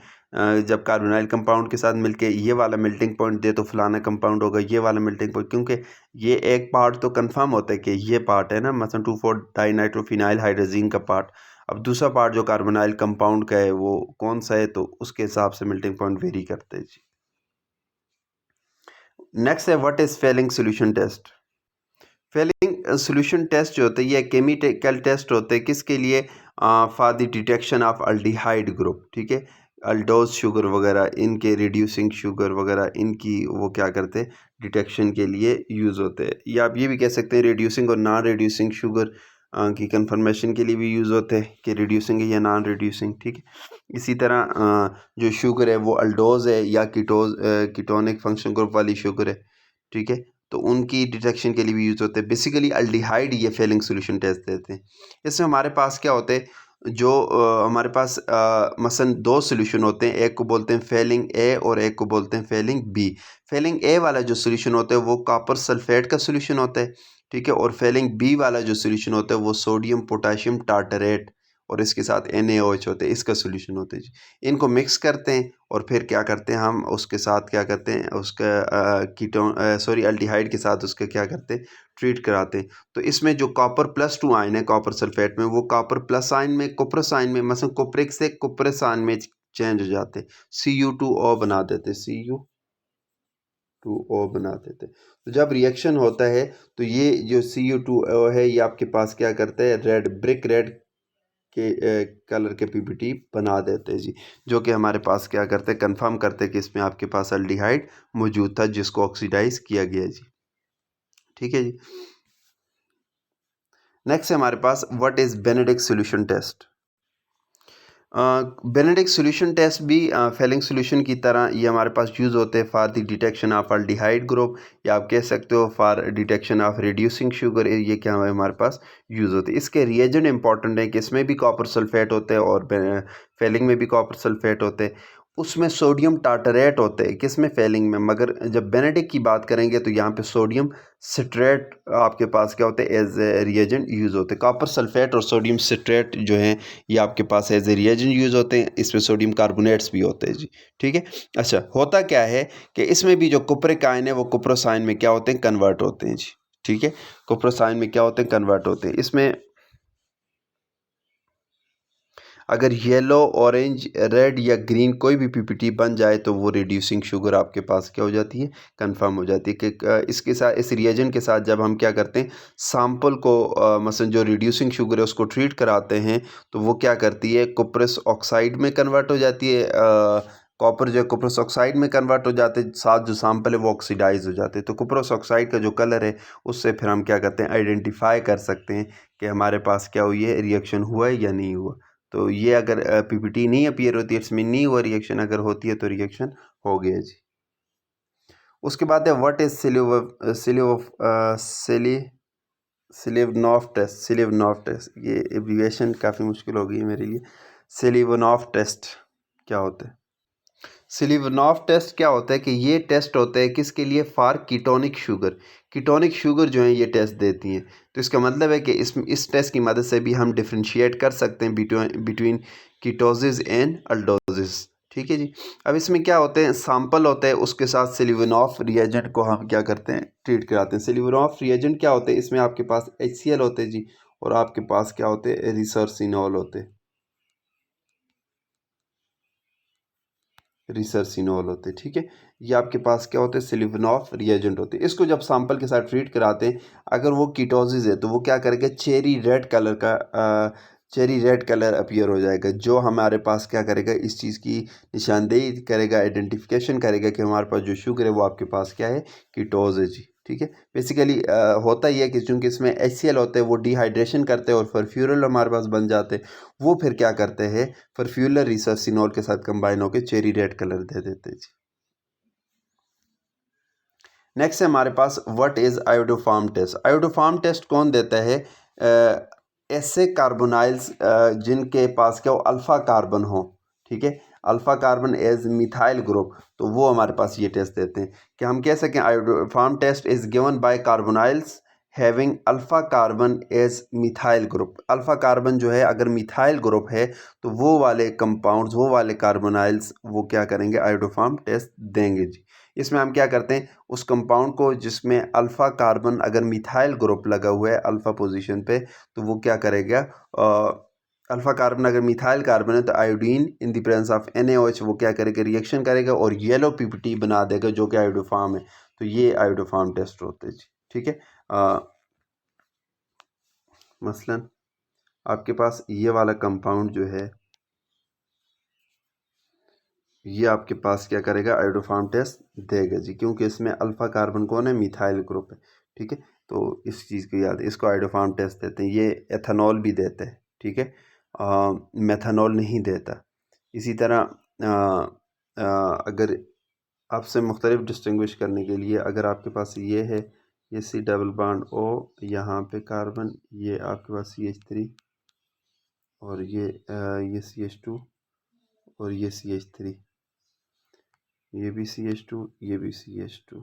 जब कार्बोनाइल कंपाउंड के साथ मिलके ये वाला मेल्टिंग पॉइंट दे तो फलाना कंपाउंड होगा, ये वाला मेल्टिंग पॉइंट, क्योंकि ये एक पार्ट तो कंफर्म होता है कि ये पार्ट है ना, मतलब 2,4-डाइनाइट्रोफिनाइल हाइड्रोजीन का पार्ट। अब दूसरा पार्ट जो कार्बोनाइल कंपाउंड का है वो कौन सा है, तो उसके हिसाब से मेल्टिंग पॉइंट वेरी करते हैं जी। नेक्स्ट है what is Fehling solution test. Fehling solution test जो होते हैं ये केमिकल टेस्ट होते हैं किसके लिए, for the detection of aldehyde group, ठीक है। अल्डोज शुगर वगैरह, इनके रिड्यूसिंग शुगर वगैरह, इनकी वो क्या करते हैं, डिटेक्शन के लिए यूज़ होते हैं। या आप ये भी कह सकते हैं रिड्यूसिंग और नॉन रिड्यूसिंग शुगर की कंफर्मेशन के लिए भी यूज़ होते हैं कि रिड्यूसिंग है या नॉन रिड्यूसिंग, ठीक है। इसी तरह जो शुगर है वो अल्डोज है या कीटोनिक फंक्शन ग्रुप वाली शुगर है, ठीक है, तो उनकी डिटेक्शन के लिए भी यूज़ होते हैं। बेसिकली अल्डिहाइड ये फेलिंग सोल्यूशन टेस्ट देते हैं। इसमें हमारे पास क्या होते हैं, जो हमारे पास मसलन दो सोल्यूशन होते हैं, एक को बोलते हैं फेलिंग ए और एक को बोलते हैं फेलिंग बी। फेलिंग ए वाला जो सोल्यूशन होता है वो कॉपर सल्फेट का सोल्यूशन होता है, ठीक है, और फेलिंग बी वाला जो सोल्यूशन होता है वो सोडियम पोटाशियम टार्टरेट और इसके साथ NaOH होते हैं, इसका सोल्यूशन होता है जी। इनको मिक्स करते हैं और फिर क्या करते हैं, हम उसके साथ क्या करते हैं, उसका अल्डिहाइड के साथ उसके क्या करते हैं, ट्रीट कराते हैं। तो इसमें जो कॉपर +2 आयन है कॉपर सल्फेट में, वो कॉपर प्लस आयन में कुप्रस आयन में, मतलब कुप्रिक से कुप्रस आयन में चेंज हो जाते हैं, Cu2O बना देते, Cu2O बना देते। तो जब रिएक्शन होता है तो ये जो Cu2O है ये आपके पास क्या करता है, ब्रिक रेड के कलर के पीपीटी बना देते हैं जी, जो कि हमारे पास क्या करते हैं, कंफर्म करते हैं कि इसमें आपके पास अल्डिहाइड मौजूद था जिसको ऑक्सीडाइज किया गया जी, ठीक है जी। नेक्स्ट है हमारे पास what is Benedict solution test. Benedict solution test भी फेलिंग सॉल्यूशन की तरह ये हमारे पास यूज़ होते हैं for the detection of aldehyde group, या आप कह सकते हो for detection of reducing sugar, ये क्या है हमारे पास यूज़ होते हैं। इसके रिएजेंट इंपॉर्टेंट है कि इसमें भी कॉपर सल्फेट होते हैं और फेलिंग में भी कॉपर सल्फेट होते हैं। उसमें सोडियम टार्टरेट होते हैं किसमें, फेलिंग में, मगर जब बेनेडिक्ट की बात करेंगे तो यहाँ पे सोडियम सिट्रेट आपके पास क्या होते हैं एज ए रिएजेंट यूज़ होते हैं। कॉपर सल्फेट और सोडियम सिट्रेट जो हैं ये आपके पास एज ए रिएजेंट यूज़ होते हैं। इसमें सोडियम कार्बोनेट्स भी होते हैं जी, ठीक है। अच्छा, होता क्या है कि इसमें भी जो कुप्रिक आयन है वो कुप्रोस आयन में क्या होते हैं, कन्वर्ट होते हैं जी, ठीक है। कुप्रोस आयन में क्या होते हैं, कन्वर्ट होते हैं। इसमें अगर येलो, ऑरेंज, रेड या ग्रीन कोई भी पीपीटी बन जाए तो वो रिड्यूसिंग शुगर आपके पास क्या हो जाती है, कंफर्म हो जाती है कि इसके साथ, इस रिएजेंट के साथ जब हम क्या करते हैं, सैंपल को मसलन जो रिड्यूसिंग शुगर है उसको ट्रीट कराते हैं तो वो क्या करती है, कुप्रस ऑक्साइड में कन्वर्ट हो जाती है। कॉपर जो कुप्रस ऑक्साइड में कन्वर्ट हो जाते हैं, साथ जो सैंपल है वो ऑक्सीडाइज हो जाते हैं। तो कुप्रस ऑक्साइड का जो कलर है उससे फिर हम क्या करते हैं, आइडेंटिफाई कर सकते हैं कि हमारे पास क्या हुई है, रिएक्शन हुआ है या नहीं हुआ। तो ये अगर पीपीटी नहीं अपीयर होती है, इसमें नहीं हुआ रिएक्शन, अगर होती है तो रिएक्शन हो गया जी। उसके बाद है व्हाट इज सिलिवनॉफ टेस्ट। ये एब्रिविएशन काफ़ी मुश्किल हो गई है मेरे लिए। सिलिवनॉफ टेस्ट क्या होता है, सिलिवनॉफ टेस्ट क्या होता है कि ये टेस्ट होता है किसके लिए, for ketonic sugar. Ketonic sugar जो है ये टेस्ट देती हैं। तो इसका मतलब है कि इस टेस्ट की मदद से भी हम डिफ्रेंशिएट कर सकते हैं बिटवीन कीटोसिस एंड अल्डोसिस, ठीक है जी। अब इसमें क्या होते हैं, सैंपल होता है, उसके साथ सिलिवनॉफ रिएजेंट को हम क्या करते हैं, ट्रीट कराते हैं। सिलिवनॉफ रिएजेंट क्या होते हैं, इसमें आपके पास HCl होते हैं जी, और आपके पास क्या होते हैं, रिसर्सिनॉल होते हैं, रिसर्सिनॉल होते हैं, ठीक है। ये आपके पास क्या होते हैं, सिलिवनॉफ रिएजेंट होते हैं। इसको जब सैंपल के साथ ट्रीट कराते हैं, अगर वो कीटोसिस है तो वो क्या करेगा, चेरी रेड कलर अपीयर हो जाएगा, जो हमारे पास क्या करेगा, इस चीज़ की निशानदेही करेगा, आइडेंटिफिकेशन करेगा कि हमारे पास जो शुगर है वो आपके पास क्या है, कीटोज है जी, ठीक है। बेसिकली होता ही है कि चूँकि इसमें HCl होते हैं वो डिहाइड्रेशन करते हैं और फर्फ्यूरल हमारे पास बन जाते हैं। वो फिर क्या करते हैं, फर्फ्यूलर रिसर्सिनॉल के साथ कंबाइन होकर चेरी रेड कलर दे देते हैं जी। नेक्स्ट है हमारे पास what is iodoform test. Iodoform test कौन देता है, ऐसे कार्बोनाइल्स जिनके पास क्या हो, अल्फा कार्बन हो, ठीक है। Alpha carbon as methyl group, तो वो हमारे पास ये टेस्ट देते हैं कि हम कह सकें iodoform test is given by carbonyls having alpha carbon as methyl group. Alpha carbon जो है अगर मिथाइल ग्रुप है तो वो वाले कंपाउंड्स, वो वाले कार्बोनाइल्स वो क्या करेंगे, आयोडोफॉर्म टेस्ट देंगे जी। इसमें हम क्या करते हैं, उस कंपाउंड को जिसमें अल्फ़ा कार्बन अगर मिथाइल ग्रुप लगा हुआ है अल्फ़ा पोजीशन पे, तो वो क्या करेगा, अल्फ़ा कार्बन अगर मिथाइल कार्बन है तो iodine in the presence of NaOH वो क्या करेगा, रिएक्शन करेगा और येलो PPT बना देगा जो कि आयोडोफॉर्म है। तो ये आयोडोफॉर्म टेस्ट होते हैं जी। ठीक है, मसलन आपके पास ये वाला कंपाउंड जो है ये आपके पास क्या करेगा, आयोडोफॉर्म टेस्ट देगा जी, क्योंकि इसमें अल्फ़ा कार्बन कौन है, मिथाइल ग्रुप है। ठीक है, तो इस चीज़ को याद है, इसको आयोडोफॉर्म टेस्ट देते हैं। ये एथेनॉल भी देता है, ठीक है, मेथनॉल नहीं देता। इसी तरह अगर आपसे मुख्तलिफ डिस्टिंग्विश करने के लिए अगर आपके पास ये है, ये C डबल बॉन्ड O, यहाँ पे कार्बन, ये आपके पास CH3 और ये CH2 और ये CH3, ये भी CH2, ये भी CH2,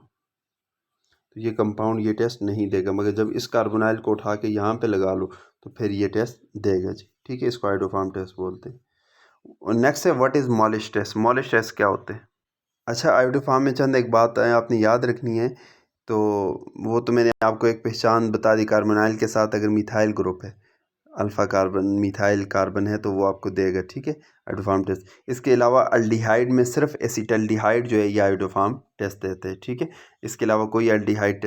तो ये कंपाउंड ये टेस्ट नहीं देगा, मगर जब इस कार्बोनाइल को उठा के यहाँ पे लगा लो तो फिर ये टेस्ट देगा जी। ठीक है, इसको आयोडोफॉर्म टेस्ट बोलते हैं। और नेक्स्ट है what is Molisch test. Molisch test क्या होते हैं? अच्छा, आयोडोफॉर्म में चंद एक बात है आपने याद रखनी है, तो वो तो मैंने आपको एक पहचान बता दी, कार्बोनाइल के साथ अगर मिथाइल ग्रुप है, अल्फ़ा कार्बन मिथाइल कार्बन है तो वो आपको देगा। ठीक है, आयोडोफॉर्म टेस्ट। इसके अलावा अल्डिहाइड में सिर्फ एसिटल्डिहाइड जो है ये आयोडोफॉर्म टेस्ट देते हैं। ठीक है, इसके अलावा कोई अल्डिहाइड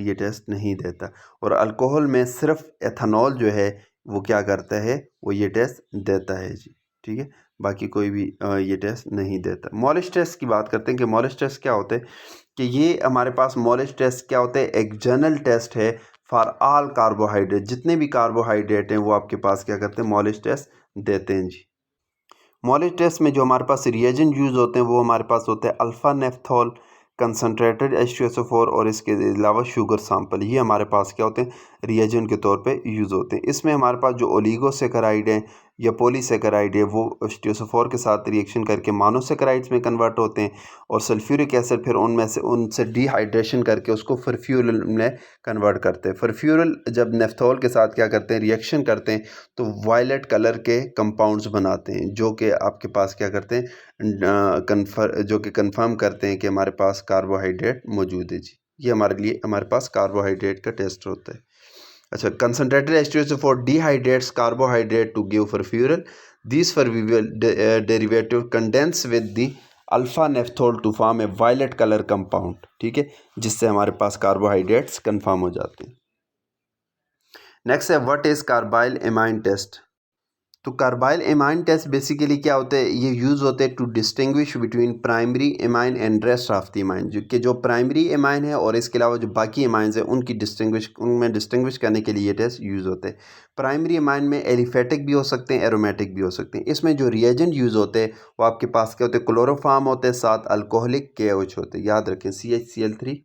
ये टेस्ट नहीं देता। और अल्कोहल में सिर्फ एथेनॉल जो है वो क्या करता है, वो ये टेस्ट देता है जी। ठीक है, बाकी कोई भी ये टेस्ट नहीं देता। मॉलिश टेस्ट की बात करते हैं कि मॉलिश टेस्ट क्या होते हैं, कि ये हमारे पास मॉलिश टेस्ट क्या होते हैं, एक जनरल टेस्ट है फॉर ऑल कार्बोहाइड्रेट, जितने भी कार्बोहाइड्रेट हैं वो आपके पास क्या करते हैं, मॉलिश टेस्ट देते हैं जी। मॉलिश टेस्ट में जो हमारे पास रिएजेंट यूज़ होते हैं वो हमारे पास होते हैं अल्फ़ा नेफ्थॉल, कंसनट्रेटेड H2SO4 और इसके अलावा शुगर सैंपल। ये हमारे पास क्या होते हैं, रिएजेंट के तौर पे यूज़ होते हैं। इसमें हमारे पास जो ओलिगोसेकेराइड हैं या पॉलीसेकेराइड है वो H2SO4 के साथ रिएक्शन करके मोनोसेकेराइड्स में कन्वर्ट होते हैं और सल्फ्यूरिक एसिड फिर उनसे डिहाइड्रेशन करके उसको फर्फ्यूरल में कन्वर्ट करते हैं। फर्फ्यूरल जब नेफ्थॉल के साथ क्या करते हैं, रिएक्शन करते हैं तो वायलेट कलर के कंपाउंड्स बनाते हैं जो कि आपके पास क्या करते हैं, जो कि कंफर्म करते हैं कि हमारे पास कार्बोहाइड्रेट मौजूद है जी। ये हमारे पास कार्बोहाइड्रेट का टेस्ट होता है। अच्छा, concentrated H2SO4 dehydrates carbohydrate to give furfural. These furfural derivative condense with the alpha naphthol to form a violet colour compound. ठीक है, जिससे हमारे पास कार्बोहाइड्रेट्स कंफर्म हो जाते हैं। नेक्स्ट है what is carbylamine test. तो कार्बाइल एमाइन टेस्ट बेसिकली क्या होते हैं, ये यूज़ होते हैं to distinguish between primary amine and rest of the amine, जो प्राइमरी एमाइन है और इसके अलावा जो बाकी एमाइंस हैं उनमें डिस्टिंग्विश करने के लिए ये टेस्ट यूज़ होते हैं। प्राइमरी एमाइन में एलिफेटिक भी हो सकते हैं, एरोमेटिक भी हो सकते हैं। इसमें जो रिएजेंट यूज़ होते हैं वो आपके पास क्या होते हैं, क्लोरोफॉर्म होते हैं, साथ अल्कोहलिक KOH होते हैं। याद रखें CHCl3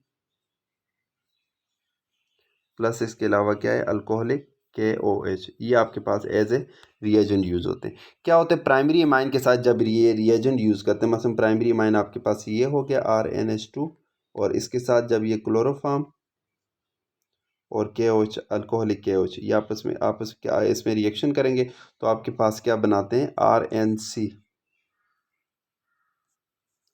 प्लस इसके अलावा क्या है, अल्कोहलिक KOH, ये आपके पास एज ए रिएजेंट यूज़ होते हैं। क्या होते हैं, प्राइमरी एमाइन के साथ जब ये रिएजेंट यूज़ करते हैं, मसलन प्राइमरी एमाइन आपके पास ये हो गया RNH2 और इसके साथ जब ये क्लोरोफॉर्म और KOH अल्कोहलिक KOH ये आपस क्या इसमें रिएक्शन करेंगे तो आपके पास क्या बनाते हैं, RNC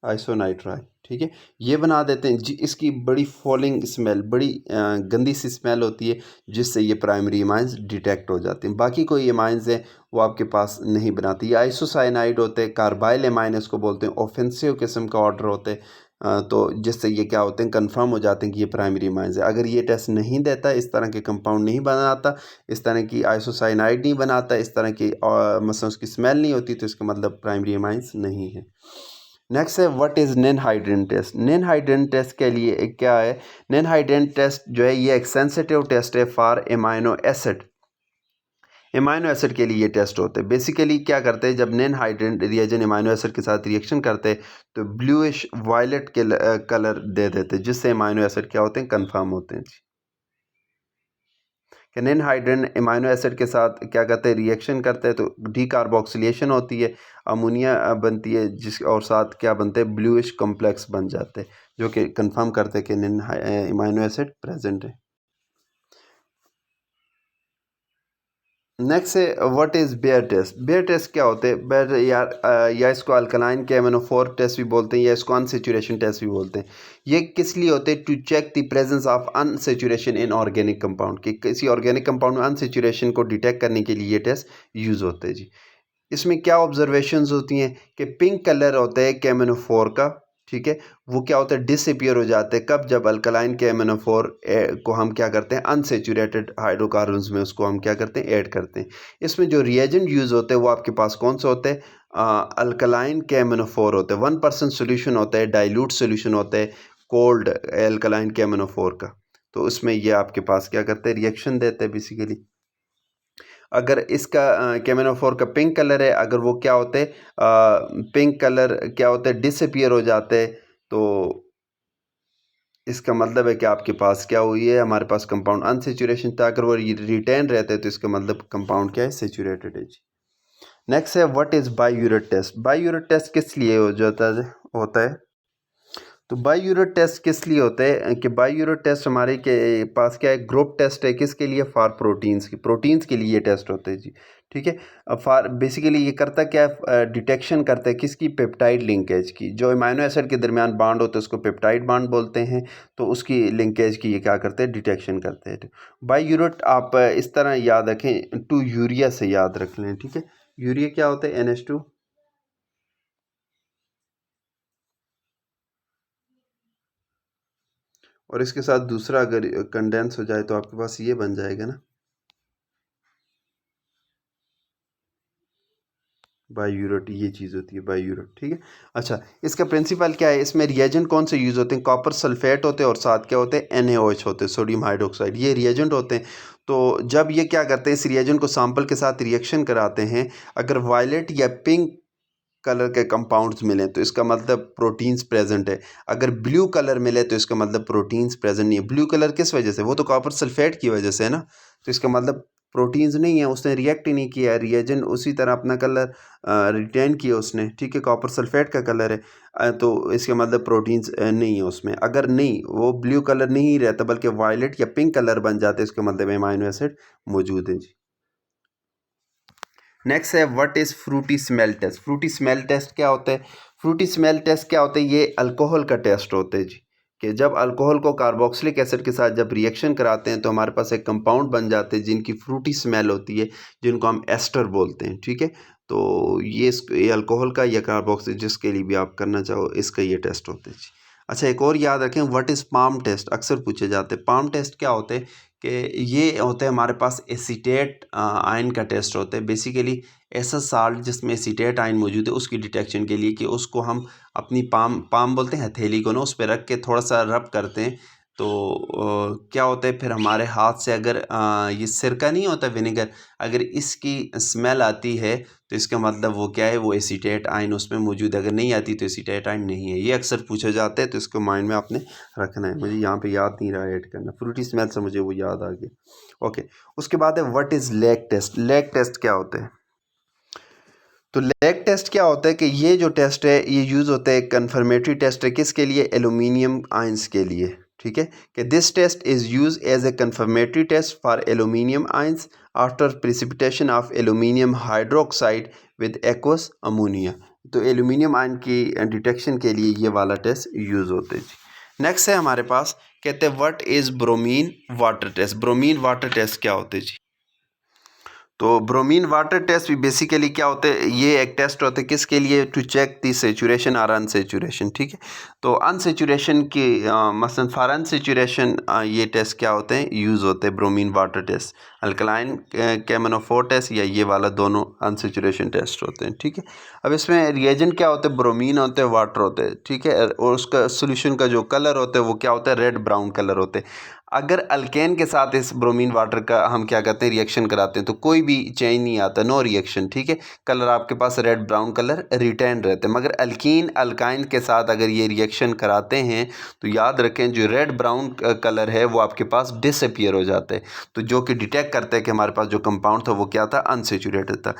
आइसोनाइट्राइल। ठीक है, ये बना देते हैं जी। इसकी बड़ी फॉलिंग स्मेल, बड़ी गंदी सी स्मेल होती है जिससे ये प्राइमरी एमाइंस डिटेक्ट हो जाते हैं। बाकी कोई एमाइंस हैं वो आपके पास नहीं बनाती। ये आइसोसाइनाइड होते हैं, कार्बाइल एमाइन इसको बोलते हैं, ऑफेंसिव किस्म का ऑर्डर होते हैं। तो जिससे ये क्या होते हैं, कंफर्म हो जाते हैं कि ये प्राइमरी एमाइंस है। अगर ये टेस्ट नहीं देता, इस तरह के कंपाउंड नहीं बनाता, इस तरह की आइसोसाइनाइड नहीं बनाता, इस तरह की मसलन उसकी स्मेल नहीं होती, तो इसका मतलब प्राइमरी एमाइंस नहीं है। नेक्स्ट है what is ninhydrin test. Ninhydrin test के लिए क्या है, नॉन हाइड्रेन टेस्ट जो है ये एक सेंसिटिव टेस्ट है for amino acid. Amino acid के लिए ये टेस्ट होते हैं। बेसिकली क्या करते हैं, जब नॉन हाइड्रेन रिएजेंट एमाइनो एसिड के साथ रिएक्शन करते हैं तो ब्लूइश वायलेट के कलर दे देते हैं, जिससे एमाइनो एसिड क्या होते हैं, कन्फर्म होते हैं जी। कि निन हाइड्रोजन अमीनो एसिड के साथ क्या करते हैं, रिएक्शन करते हैं तो डीकार्बोक्सिलेशन होती है, अमोनिया बनती है, जिस और साथ क्या बनते हैं, ब्लूइश कॉम्प्लेक्स बन जाते हैं, जो कि कंफर्म करते हैं कि निन अमीनो एसिड प्रेजेंट है। नेक्स्ट है what is Baeyer test. Baeyer test क्या होते हैं? बेयर या इसको अल्कलाइन केमिनोफोर टेस्ट भी बोलते हैं, या इसको अनसेचुरेशन टेस्ट भी बोलते हैं। ये किस लिए होते हैं? To check the presence of unsaturation in organic compound, कि किसी ऑर्गेनिक कंपाउंड में अनसेचुरेशन को डिटेक्ट करने के लिए ये टेस्ट यूज़ होते हैं जी। इसमें क्या ऑब्जर्वेशंस होती हैं कि पिंक कलर होता है केमिनोफोर का, ठीक है, वो क्या होता है, डिसअपियर हो जाते हैं। कब? जब अल्कलाइन केमिनोफोर को हम क्या करते हैं, अनसेचुरेटेड हाइड्रोकार्बन्स में उसको हम क्या करते हैं, ऐड करते हैं। इसमें जो रिएजेंट यूज़ होते हैं वो आपके पास कौन सा होता है? अल्कलाइन केमिनोफोर होता है, 1% सोल्यूशन होता है, डाइल्यूट सोल्यूशन होता है कोल्ड अल्कलाइन केमिनोफोर का। तो उसमें ये आपके पास क्या करते हैं, रिएक्शन देते हैं बेसिकली। अगर इसका केमिनोफोर का पिंक कलर है, अगर वो क्या होते हैं, पिंक कलर क्या होते हैं, डिसअपियर हो जाते हैं, तो इसका मतलब है कि आपके पास क्या हुई है, हमारे पास कंपाउंड अनसेचुरेशन था। अगर वो रिटेन रहते हैं तो इसका मतलब कंपाउंड क्या है, सेचुरेटेड है जी। नेक्स्ट है व्हाट इज़ बाययूरेट टेस्ट। बाययूरेट टेस्ट किस लिए हो जाता है? तो बाययूरेट टेस्ट किस लिए होता है कि बाययूरेट टेस्ट हमारे के पास क्या है, ग्रुप टेस्ट है, किसके लिए? फॉर प्रोटीन्स के लिए ये टेस्ट होते हैं जी, ठीक है। अब फॉर बेसिकली ये करता क्या है, डिटेक्शन करता है किसकी? पेप्टाइड लिंकेज की। जो अमीनो एसिड के दरमियान बॉन्ड होते हैं उसको पेप्टाइड बॉन्ड बोलते हैं, तो उसकी लिंकेज की ये क्या करते हैं, डिटेक्शन करते हैं। बाययूरेट आप इस तरह याद रखें, टू यूरिया से याद रख लें, ठीक है। यूरिया क्या होता है? NH2। और इसके साथ दूसरा अगर कंडेंस हो जाए तो आपके पास ये बन जाएगा ना, बाययूरेट, ये चीज़ होती है बाययूरेट, ठीक है। अच्छा, इसका प्रिंसिपल क्या है? इसमें रिएजेंट कौन से यूज़ होते हैं? कॉपर सल्फेट होते हैं और साथ क्या होते हैं, NaOH होते हैं, सोडियम हाइड्रोक्साइड, ये रिएजेंट होते हैं। तो जब ये क्या करते हैं, इस रिएजेंट को सैंपल के साथ रिएक्शन कराते हैं, अगर वायलेट या पिंक कलर के कंपाउंड्स मिलें तो इसका मतलब प्रोटीन्स प्रेजेंट है। अगर ब्लू कलर मिले तो इसका मतलब प्रोटीन्स प्रेजेंट नहीं है। ब्लू कलर किस वजह से? वो तो कॉपर सल्फेट की वजह से है ना, तो इसका मतलब प्रोटीन्स नहीं है, उसने रिएक्ट ही नहीं किया, रिएजेंट उसी तरह अपना कलर रिटेन किया उसने, ठीक है, कॉपर सल्फेट का कलर है, तो इसका मतलब प्रोटीन्स नहीं है उसमें। अगर नहीं, वो ब्लू कलर नहीं रहता बल्कि वायलेट या पिंक कलर बन जाते, इसका मतलब अमीनो एसिड मौजूद है जी। नेक्स्ट है what is Frooti smell taste. Frooti smell taste क्या होता है? फ्रूटी स्मेल टेस्ट क्या होता है? ये अल्कोहल का टेस्ट होता है जी, कि जब अल्कोहल को कार्बोक्सिलिक एसिड के साथ जब रिएक्शन कराते हैं तो हमारे पास एक कंपाउंड बन जाते हैं जिनकी फ्रूटी स्मेल होती है, जिनको हम एस्टर बोलते हैं, ठीक है। तो ये अल्कोहल का या कार्बोक्सिल, जिसके लिए भी आप करना चाहो, इसका ये टेस्ट होता है जी। अच्छा, एक और याद रखें, व्हाट इज़ पाम टेस्ट, अक्सर पूछे जाते हैं। पाम टेस्ट क्या होते हैं कि ये होते हैं हमारे पास एसीटेट आयन का टेस्ट होता है। बेसिकली ऐसा साल्ट जिसमें एसीटेट आयन मौजूद है उसकी डिटेक्शन के लिए, कि उसको हम अपनी पाम पाम बोलते हैं हथेली को ना, उस पर रख के थोड़ा सा रब करते हैं, तो क्या होता है फिर हमारे हाथ से, अगर ये सिरका नहीं होता, विनेगर, अगर इसकी स्मेल आती है तो इसका मतलब वो क्या है, वो एसीटेट आयन उसमें मौजूद है। अगर नहीं आती तो एसीटेट आयन नहीं है। ये अक्सर पूछा जाता है, तो इसको माइंड में आपने रखना है। मुझे यहाँ पे याद नहीं रहा ऐड करना, फ्रूटी स्मेल से मुझे वो याद आ गया। ओके, उसके बाद है what is lake test. Lake test क्या होता है? तो लैग टेस्ट क्या होता है कि ये जो टेस्ट है ये यूज़ होता है, कन्फर्मेटरी टेस्ट है, किसके लिए? एल्यूमिनियम आयंस के लिए, ठीक है, कि this test is use as a confirmatory test for aluminium ions after precipitation of aluminium hydroxide with aqueous ammonia. तो एल्यूमिनियम आयन की डिटेक्शन के लिए ये वाला टेस्ट यूज़ होते हैं जी। नेक्स्ट है हमारे पास, कहते हैं what is bromine water test. Bromine water test क्या होते हैं जी? तो ब्रोमीन वाटर टेस्ट भी बेसिकली क्या होते हैं, ये एक टेस्ट होते हैं किसके लिए? टू चेक दी सेचुरेशन और अनसेचुरेशन, ठीक है। तो अनसेचुरेशन की मसलन फॉर अनसेचुरेशन ये टेस्ट क्या होते हैं, यूज़ होते हैं ब्रोमीन वाटर टेस्ट। अल्कलाइन केमिनोफोर टेस्ट या ये वाला दोनों अनसेचुरेशन टेस्ट होते हैं, ठीक है। अब इसमें रिएजेंट क्या होते हैं? ब्रोमीन होते हैं, वाटर होते हैं, ठीक है, और उसका सोल्यूशन का जो कलर होता है वो क्या होता है? रेड ब्राउन कलर होते हैं। अगर अल्केन के साथ इस ब्रोमीन वाटर का हम क्या करते हैं, रिएक्शन कराते हैं, तो कोई भी चेंज नहीं आता, नो रिएक्शन, ठीक है। कलर आपके पास रेड ब्राउन कलर रिटेन रहते हैं। मगर अल्कीन अल्काइन के साथ अगर ये रिएक्शन कराते हैं तो याद रखें जो रेड ब्राउन कलर है वो आपके पास डिसअपियर हो जाता है, तो जो कि डिटेक्ट करते हैं कि हमारे पास जो कंपाउंड था वो क्या था, अनसेचुरेटेड था।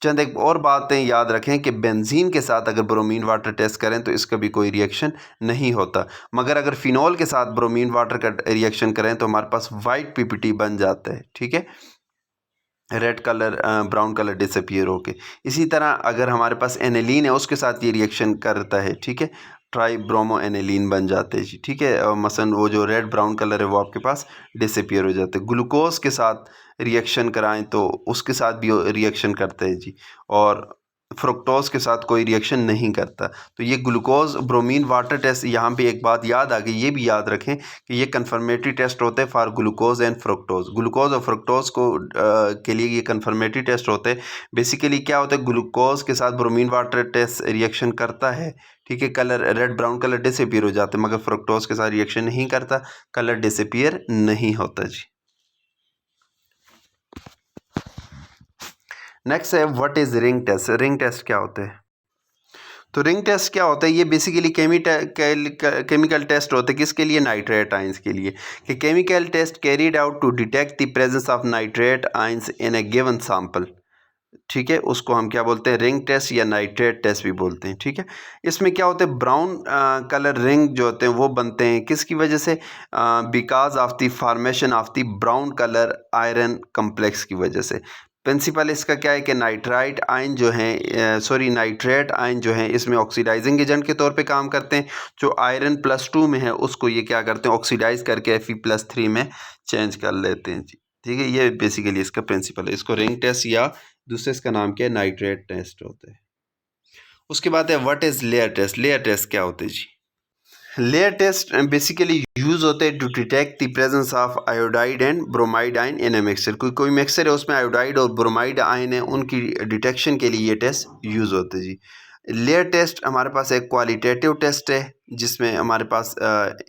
चंद एक और बातें याद रखें कि बेंजीन के साथ अगर ब्रोमीन वाटर टेस्ट करें तो इसका भी कोई रिएक्शन नहीं होता। मगर अगर फिनॉल के साथ ब्रोमीन वाटर का रिएक्शन करें तो हमारे पास वाइट पीपीटी बन जाता है, ठीक है, red colour brown colour disappear होके। इसी तरह अगर हमारे पास एनेलीन है उसके साथ ये रिएक्शन करता है, ठीक है, ट्राई ब्रोमो एनेलीन बन जाते हैं जी, ठीक है। मसलन वो जो रेड ब्राउन कलर है वो आपके पास डिसअपियर हो जाते हैं। ग्लूकोज के साथ रिएक्शन कराएं तो उसके साथ भी रिएक्शन करते हैं जी, और फ्रुक्टोज के साथ कोई रिएक्शन नहीं करता। तो ये ग्लूकोज ब्रोमीन वाटर टेस्ट, यहाँ पे एक बात याद आ गई, ये भी याद रखें कि ये कन्फर्मेटरी टेस्ट होते हैं for glucose and fructose. Glucose और फ्रुक्टोज को के लिए ये कन्फर्मेटरी टेस्ट होते हैं। बेसिकली क्या होता है, ग्लूकोज के साथ ब्रोमीन वाटर टेस्ट रिएक्शन करता है, ठीक है, colour red brown colour disappear हो जाते हैं, मगर फ्रुक्टोज के साथ रिएक्शन नहीं करता, कलर डिसअपियर नहीं होता जी। नेक्स्ट है what is ring test. Ring test क्या होता है? तो रिंग टेस्ट क्या होता है, ये बेसिकली केमिकल टेस्ट होता है, किसके लिए, नाइट्रेट आइंस के लिए, कि chemical test carried out to detect the presence of nitrate ions in a given sample, ठीक है, उसको हम क्या बोलते हैं, रिंग टेस्ट या नाइट्रेट टेस्ट भी बोलते हैं, ठीक है। इसमें क्या होता है, ब्राउन कलर रिंग जो होते हैं वो बनते हैं किसकी वजह से, because of the formation of the brown colour iron complex की वजह से। प्रिंसिपल इसका क्या है कि नाइट्राइट आयन जो है, नाइट्रेट आयन जो है इसमें ऑक्सीडाइजिंग एजेंट के तौर पे काम करते हैं। जो आयरन +2 में है उसको ये क्या करते हैं, ऑक्सीडाइज करके Fe+3 में चेंज कर लेते हैं जी, ठीक है। ये बेसिकली इसका प्रिंसिपल है। इसको रिंग टेस्ट या दूसरे इसका नाम क्या है, नाइट्रेट टेस्ट होता है। उसके बाद है what is layer test. Layer test क्या होते हैं जी? लेयर टेस्ट बेसिकली यूज होते हैं to detect the presence of iodide and bromide ion in a mixture. कोई मिक्सचर है उसमें आयोडाइड और ब्रोमाइड आयन है, उनकी डिटेक्शन के लिए ये टेस्ट यूज होते हैं जी। लेयर टेस्ट हमारे पास एक क्वालिटेटिव टेस्ट है जिसमें हमारे पास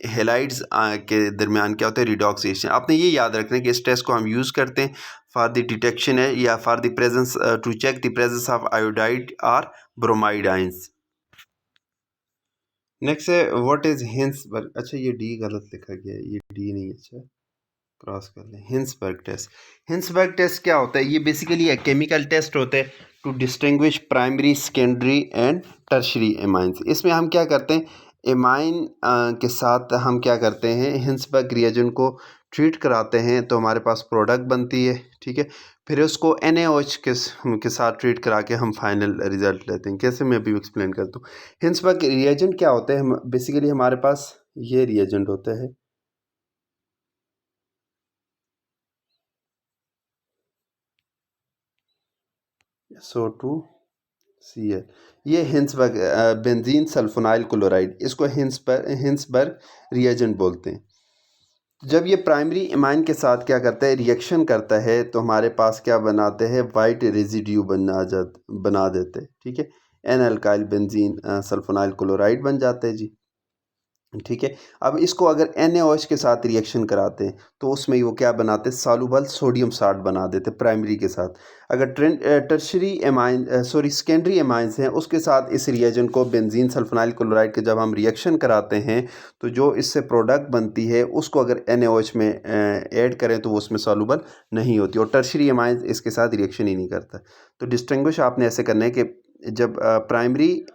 हेलाइड्स के दरमियान क्या होता है, रिडॉक्सिएशन। आपने ये याद रखना है कि इस टेस्ट को हम यूज़ करते हैं फॉर द डिटेक्शन है या for the presence to check the presence of iodide और ब्रोमाइड आयंस। नेक्स्ट है व्हाट इज हिंसबर्ग। अच्छा ये डी गलत लिखा गया है, ये डी नहीं, अच्छा क्रॉस कर लें। Hinsberg test. हिंसबर्ग टेस्ट क्या होता है, ये बेसिकली एक केमिकल टेस्ट होता है to distinguish primary secondary and tertiary amines. इसमें हम क्या करते हैं, एमाइन के साथ हम क्या करते हैं, हिंसबर्ग रिएजेंट को ट्रीट कराते हैं तो हमारे पास प्रोडक्ट बनती है, ठीक है। फिर उसको NaOH के साथ ट्रीट करा के हम फाइनल रिजल्ट लेते हैं। कैसे, मैं अभी एक्सप्लेन करता हूँ। हिंसबर्ग रिएजेंट क्या होता है, हम बेसिकली हमारे पास ये रिएजेंट होता है, SO2Cl। ये हिंसबर्ग बेंजीन सल्फोनाइल क्लोराइड, इसको हिंसबर्ग रिएजेंट बोलते हैं। जब ये प्राइमरी इमाइन के साथ क्या करता है, रिएक्शन करता है तो हमारे पास क्या बनाते हैं, वाइट रेजिड्यू बना देते हैं, ठीक है। N alkyl benzene sulphonyl chloride बन जाते हैं जी, ठीक है। अब इसको अगर NaOH के साथ रिएक्शन कराते हैं तो उसमें वो क्या बनाते हैं, सॉल्युबल सोडियम साल्ट बना देते हैं प्राइमरी के साथ। अगर टर्शरी एमाइन सेकेंडरी एमाइंस हैं उसके साथ इस रिएजेंट को बेंजीन सल्फोनाइल क्लोराइड के जब हम रिएक्शन कराते हैं तो जो इससे प्रोडक्ट बनती है उसको अगर NaOH में ऐड करें तो वो उसमें सॉल्युबल नहीं होती, और टर्शरी एमाइंस इसके साथ रिएक्शन ही नहीं करता। तो डिस्टिंग्विश आपने ऐसे करना है कि जब प्राइमरी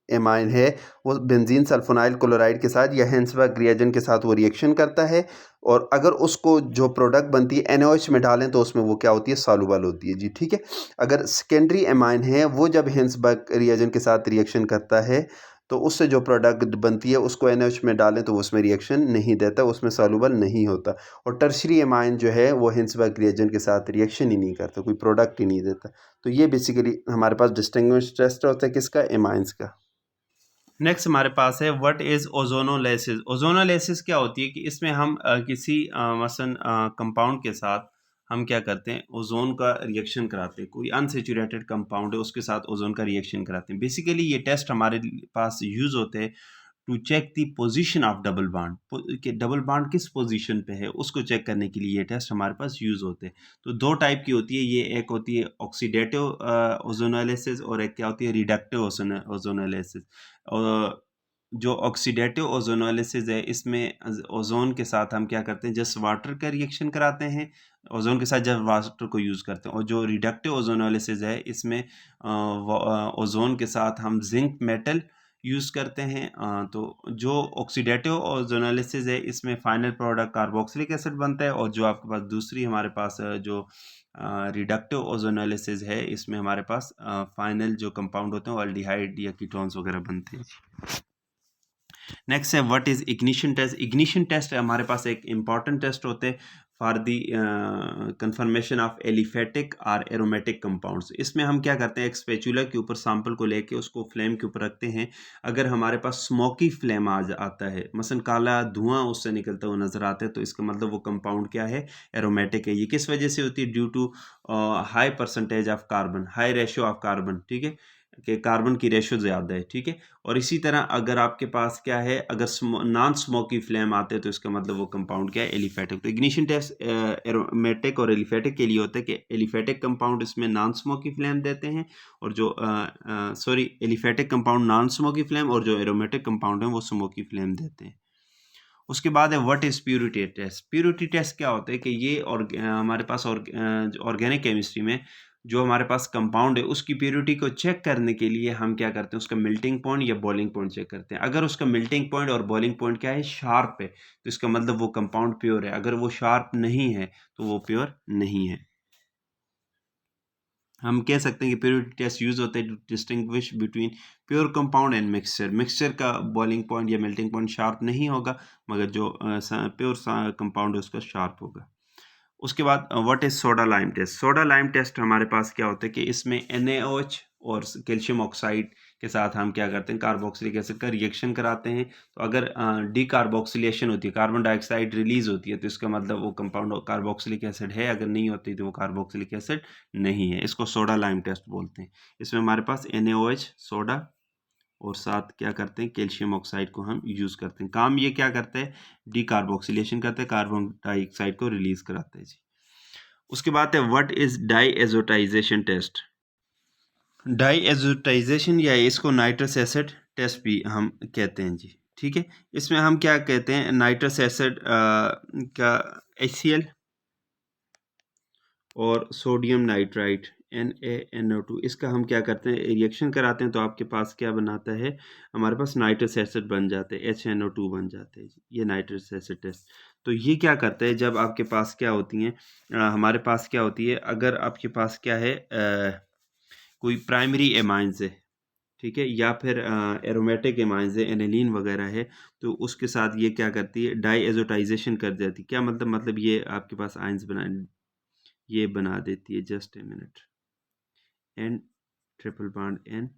एमाइन है वो बेंजीन सल्फोनाइल क्लोराइड के साथ या हिंसबर्ग रिएजेंट के साथ वो रिएक्शन करता है, और अगर उसको जो प्रोडक्ट बनती है NaOH में डालें तो उसमें वो क्या होती है, सॉल्युबल होती है जी, ठीक है। अगर सेकेंडरी एमाइन है वो जब हिंसबर्ग रिएजेंट के साथ रिएक्शन करता है तो उससे जो प्रोडक्ट बनती है उसको NaOH में डालें तो उसमें रिएक्शन नहीं देता, उसमें सॉल्युबल नहीं होता। और टर्शरी एमाइन जो है वो हिंसबर्ग रिएजेंट के साथ रिएक्शन ही नहीं करता, कोई प्रोडक्ट ही नहीं देता। तो ये बेसिकली हमारे पास डिस्टिंग्विश टेस्ट होता है किसका, एमाइंस का। नेक्स्ट हमारे पास है व्हाट इज़ ओजोनोलिसिस। ओजोनोलिसिस क्या होती है कि इसमें हम किसी मसलन कंपाउंड के साथ हम क्या करते हैं, ओजोन का रिएक्शन कराते हैं। कोई अनसेचुरेटेड कंपाउंड है उसके साथ ओजोन का रिएक्शन कराते हैं। बेसिकली ये टेस्ट हमारे पास यूज़ होते हैं to check the position of double bond कि डबल बॉन्ड किस पोजीशन पे है, उसको चेक करने के लिए ये टेस्ट हमारे पास यूज़ होते हैं। तो दो टाइप की होती है ये, एक होती है ऑक्सीडेटिव ओजोनोलिसिस और एक क्या होती है रिडक्टिव ओजोनोलिसिस। और जो ऑक्सीडेटिव ओजोनोलिसिस है इसमें ओजोन के साथ हम क्या करते हैं, जस्ट वाटर का रिएक्शन कराते हैं, ओजोन के साथ जब वाटर को यूज़ करते हैं। और जो रिडक्टिव ओजोनोलिसिस है इसमें ओजोन के साथ हम जिंक मेटल यूज़ करते हैं। तो जो ऑक्सीडेटिव ओजोनोलिसिस है इसमें फाइनल प्रोडक्ट कार्बोक्सिलिक एसिड बनता है, और जो आपके पास दूसरी हमारे पास जो रिडक्टिव ओजोनोलिसिस है इसमें हमारे पास फाइनल जो कंपाउंड होते हैं अल्डिहाइड या कीटोन्स वगैरह बनते हैं। नेक्स्ट है what is ignition test. Ignition test हमारे पास एक इम्पॉर्टेंट टेस्ट होते हैं for the confirmation of aliphatic और एरोमेटिक कंपाउंड्स। इसमें हम क्या करते हैं, एक स्पेचुला के ऊपर सैंपल को लेके उसको फ्लेम के ऊपर रखते हैं। अगर हमारे पास स्मोकी फ्लेम आता है, मसलन काला धुआं उससे निकलता हुआ नजर आता है, तो इसका मतलब वो कंपाउंड क्या है, एरोमेटिक है। ये किस वजह से होती है, due to high percentage of carbon, high ratio of carbon, ठीक है, कि कार्बन की रेशो ज़्यादा है, ठीक है। और इसी तरह अगर आपके पास क्या है, अगर नॉन स्मोकी फ्लेम आते हैं तो इसका मतलब वो कंपाउंड क्या है, एलिफेटिक। तो इग्निशन टेस्ट एरोमेटिक और एलिफेटिक के लिए होता है कि एलिफेटिक कंपाउंड इसमें नॉन स्मोकी फ्लेम देते हैं, और जो aliphatic compound non smoky flame, और जो एरोमेटिक कंपाउंड है वो स्मोकी फ्लेम देते हैं। उसके बाद है what is purity test. Purity test क्या होता है कि ये और हमारे पास ऑर्गेनिक केमिस्ट्री में जो हमारे पास कंपाउंड है उसकी प्योरिटी को चेक करने के लिए हम क्या करते हैं, उसका मेल्टिंग पॉइंट या बॉइलिंग पॉइंट चेक करते हैं। अगर उसका मेल्टिंग पॉइंट और बॉइलिंग पॉइंट क्या है, शार्प है, तो इसका मतलब वो कंपाउंड प्योर है। अगर वो शार्प नहीं है तो वो प्योर नहीं है। हम कह सकते हैं कि प्योरिटी टेस्ट यूज होते हैं to distinguish between pure compound and mixture. Mixture का बॉइलिंग पॉइंट या मेल्टिंग पॉइंट शार्प नहीं होगा, मगर जो प्योर कंपाउंड है उसका शार्प होगा। उसके बाद what is soda lime test. Soda lime test हमारे पास क्या होता है कि इसमें NaOH और कैल्शियम ऑक्साइड के साथ हम क्या करते हैं, कार्बोक्सिलिक एसिड का रिएक्शन कराते हैं। तो अगर डीकार्बोक्सिलेशन होती है, कार्बन डाइऑक्साइड रिलीज होती है, तो इसका मतलब वो कंपाउंड कार्बोक्सिलिक एसिड है। अगर नहीं होती तो वो कार्बोक्सिलिक एसिड नहीं है। इसको सोडा लाइम टेस्ट बोलते हैं। इसमें हमारे पास NaOH सोडा और साथ क्या करते हैं, कैल्शियम ऑक्साइड को हम यूज करते हैं। काम ये क्या करते हैं, डीकार्बोक्सिलेशन करते हैं, कार्बन डाइऑक्साइड को रिलीज कराते हैं जी। उसके बाद है व्हाट इज डाईएजोटाइजेशन टेस्ट। डाईएजोटाइजेशन या इसको नाइट्रस एसिड टेस्ट भी हम कहते हैं जी, ठीक है। इसमें हम क्या कहते हैं, नाइट्रस एसिड का HCl और सोडियम नाइट्राइट NaNO2, इसका हम क्या करते हैं, रिएक्शन कराते हैं, तो आपके पास क्या बनाता है, हमारे पास नाइट्रस एसिड बन जाते हैं, HNO2 बन जाते हैं। ये नाइट्रस एसिड टेस्ट। तो ये क्या करता है, जब आपके पास क्या होती हैं, हमारे पास क्या होती है, अगर आपके पास क्या है, कोई प्राइमरी एमाइंस है, ठीक है, या फिर एरोमेटिक एमाइंस है, एनिलीन वगैरह है, तो उसके साथ ये क्या करती है, डाईएजोटाइजेशन कर देती है। क्या मतलब ये आपके पास आयंस ये बना देती है, just a minute, N triple bond N,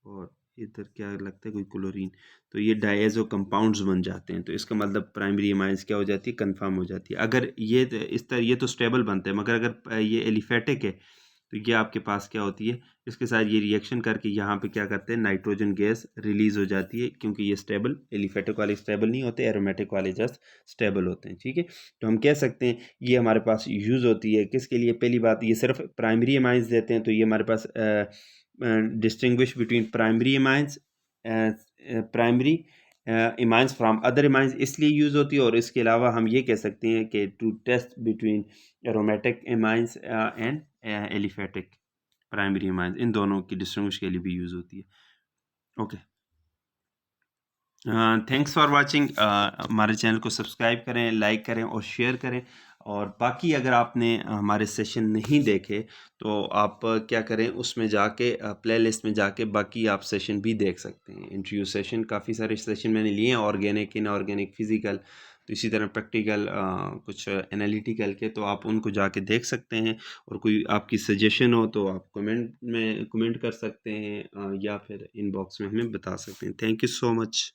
और इधर क्या लगता है कोई क्लोरीन, तो ये डायज़ो कंपाउंड्स बन जाते हैं। तो इसका मतलब प्राइमरी एमाइंस क्या हो जाती है, कंफर्म हो जाती है। अगर ये इस तरह ये तो स्टेबल बनते हैं, मगर अगर ये एलिफेटिक है तो ये आपके पास क्या होती है, इसके साथ ये रिएक्शन करके यहाँ पे क्या करते हैं, नाइट्रोजन गैस रिलीज हो जाती है, क्योंकि ये स्टेबल, एलिफेटिक वाले स्टेबल नहीं होते, एरोमेटिक वाले जस्ट स्टेबल होते हैं, ठीक है। तो हम कह सकते हैं ये हमारे पास यूज़ होती है किसके लिए, पहली बात ये सिर्फ प्राइमरी एमाइंस देते हैं, तो ये हमारे पास distinguish between primary amines, primary amines from other amines इसलिए यूज़ होती है। और इसके अलावा हम ये कह सकते हैं कि to test between aromatic amines and aliphatic primary amines, इन दोनों की डिस्टिंग्विश के लिए भी यूज़ होती है। Okay, thanks for watching. हमारे चैनल को सब्सक्राइब करें, लाइक करें और शेयर करें। और बाकी अगर आपने हमारे सेशन नहीं देखे तो आप क्या करें, उसमें जाके प्लेलिस्ट में जाके बाकी आप सेशन भी देख सकते हैं। इंटरव्यू सेशन, काफ़ी सारे सेशन मैंने लिए हैं, ऑर्गेनिक, इनऑर्गेनिक, फिजिकल, तो इसी तरह प्रैक्टिकल, कुछ एनालिटिकल के, तो आप उनको जाके देख सकते हैं। और कोई आपकी सजेशन हो तो आप कमेंट में कमेंट कर सकते हैं, या फिर इनबॉक्स में हमें बता सकते हैं। Thank you so much.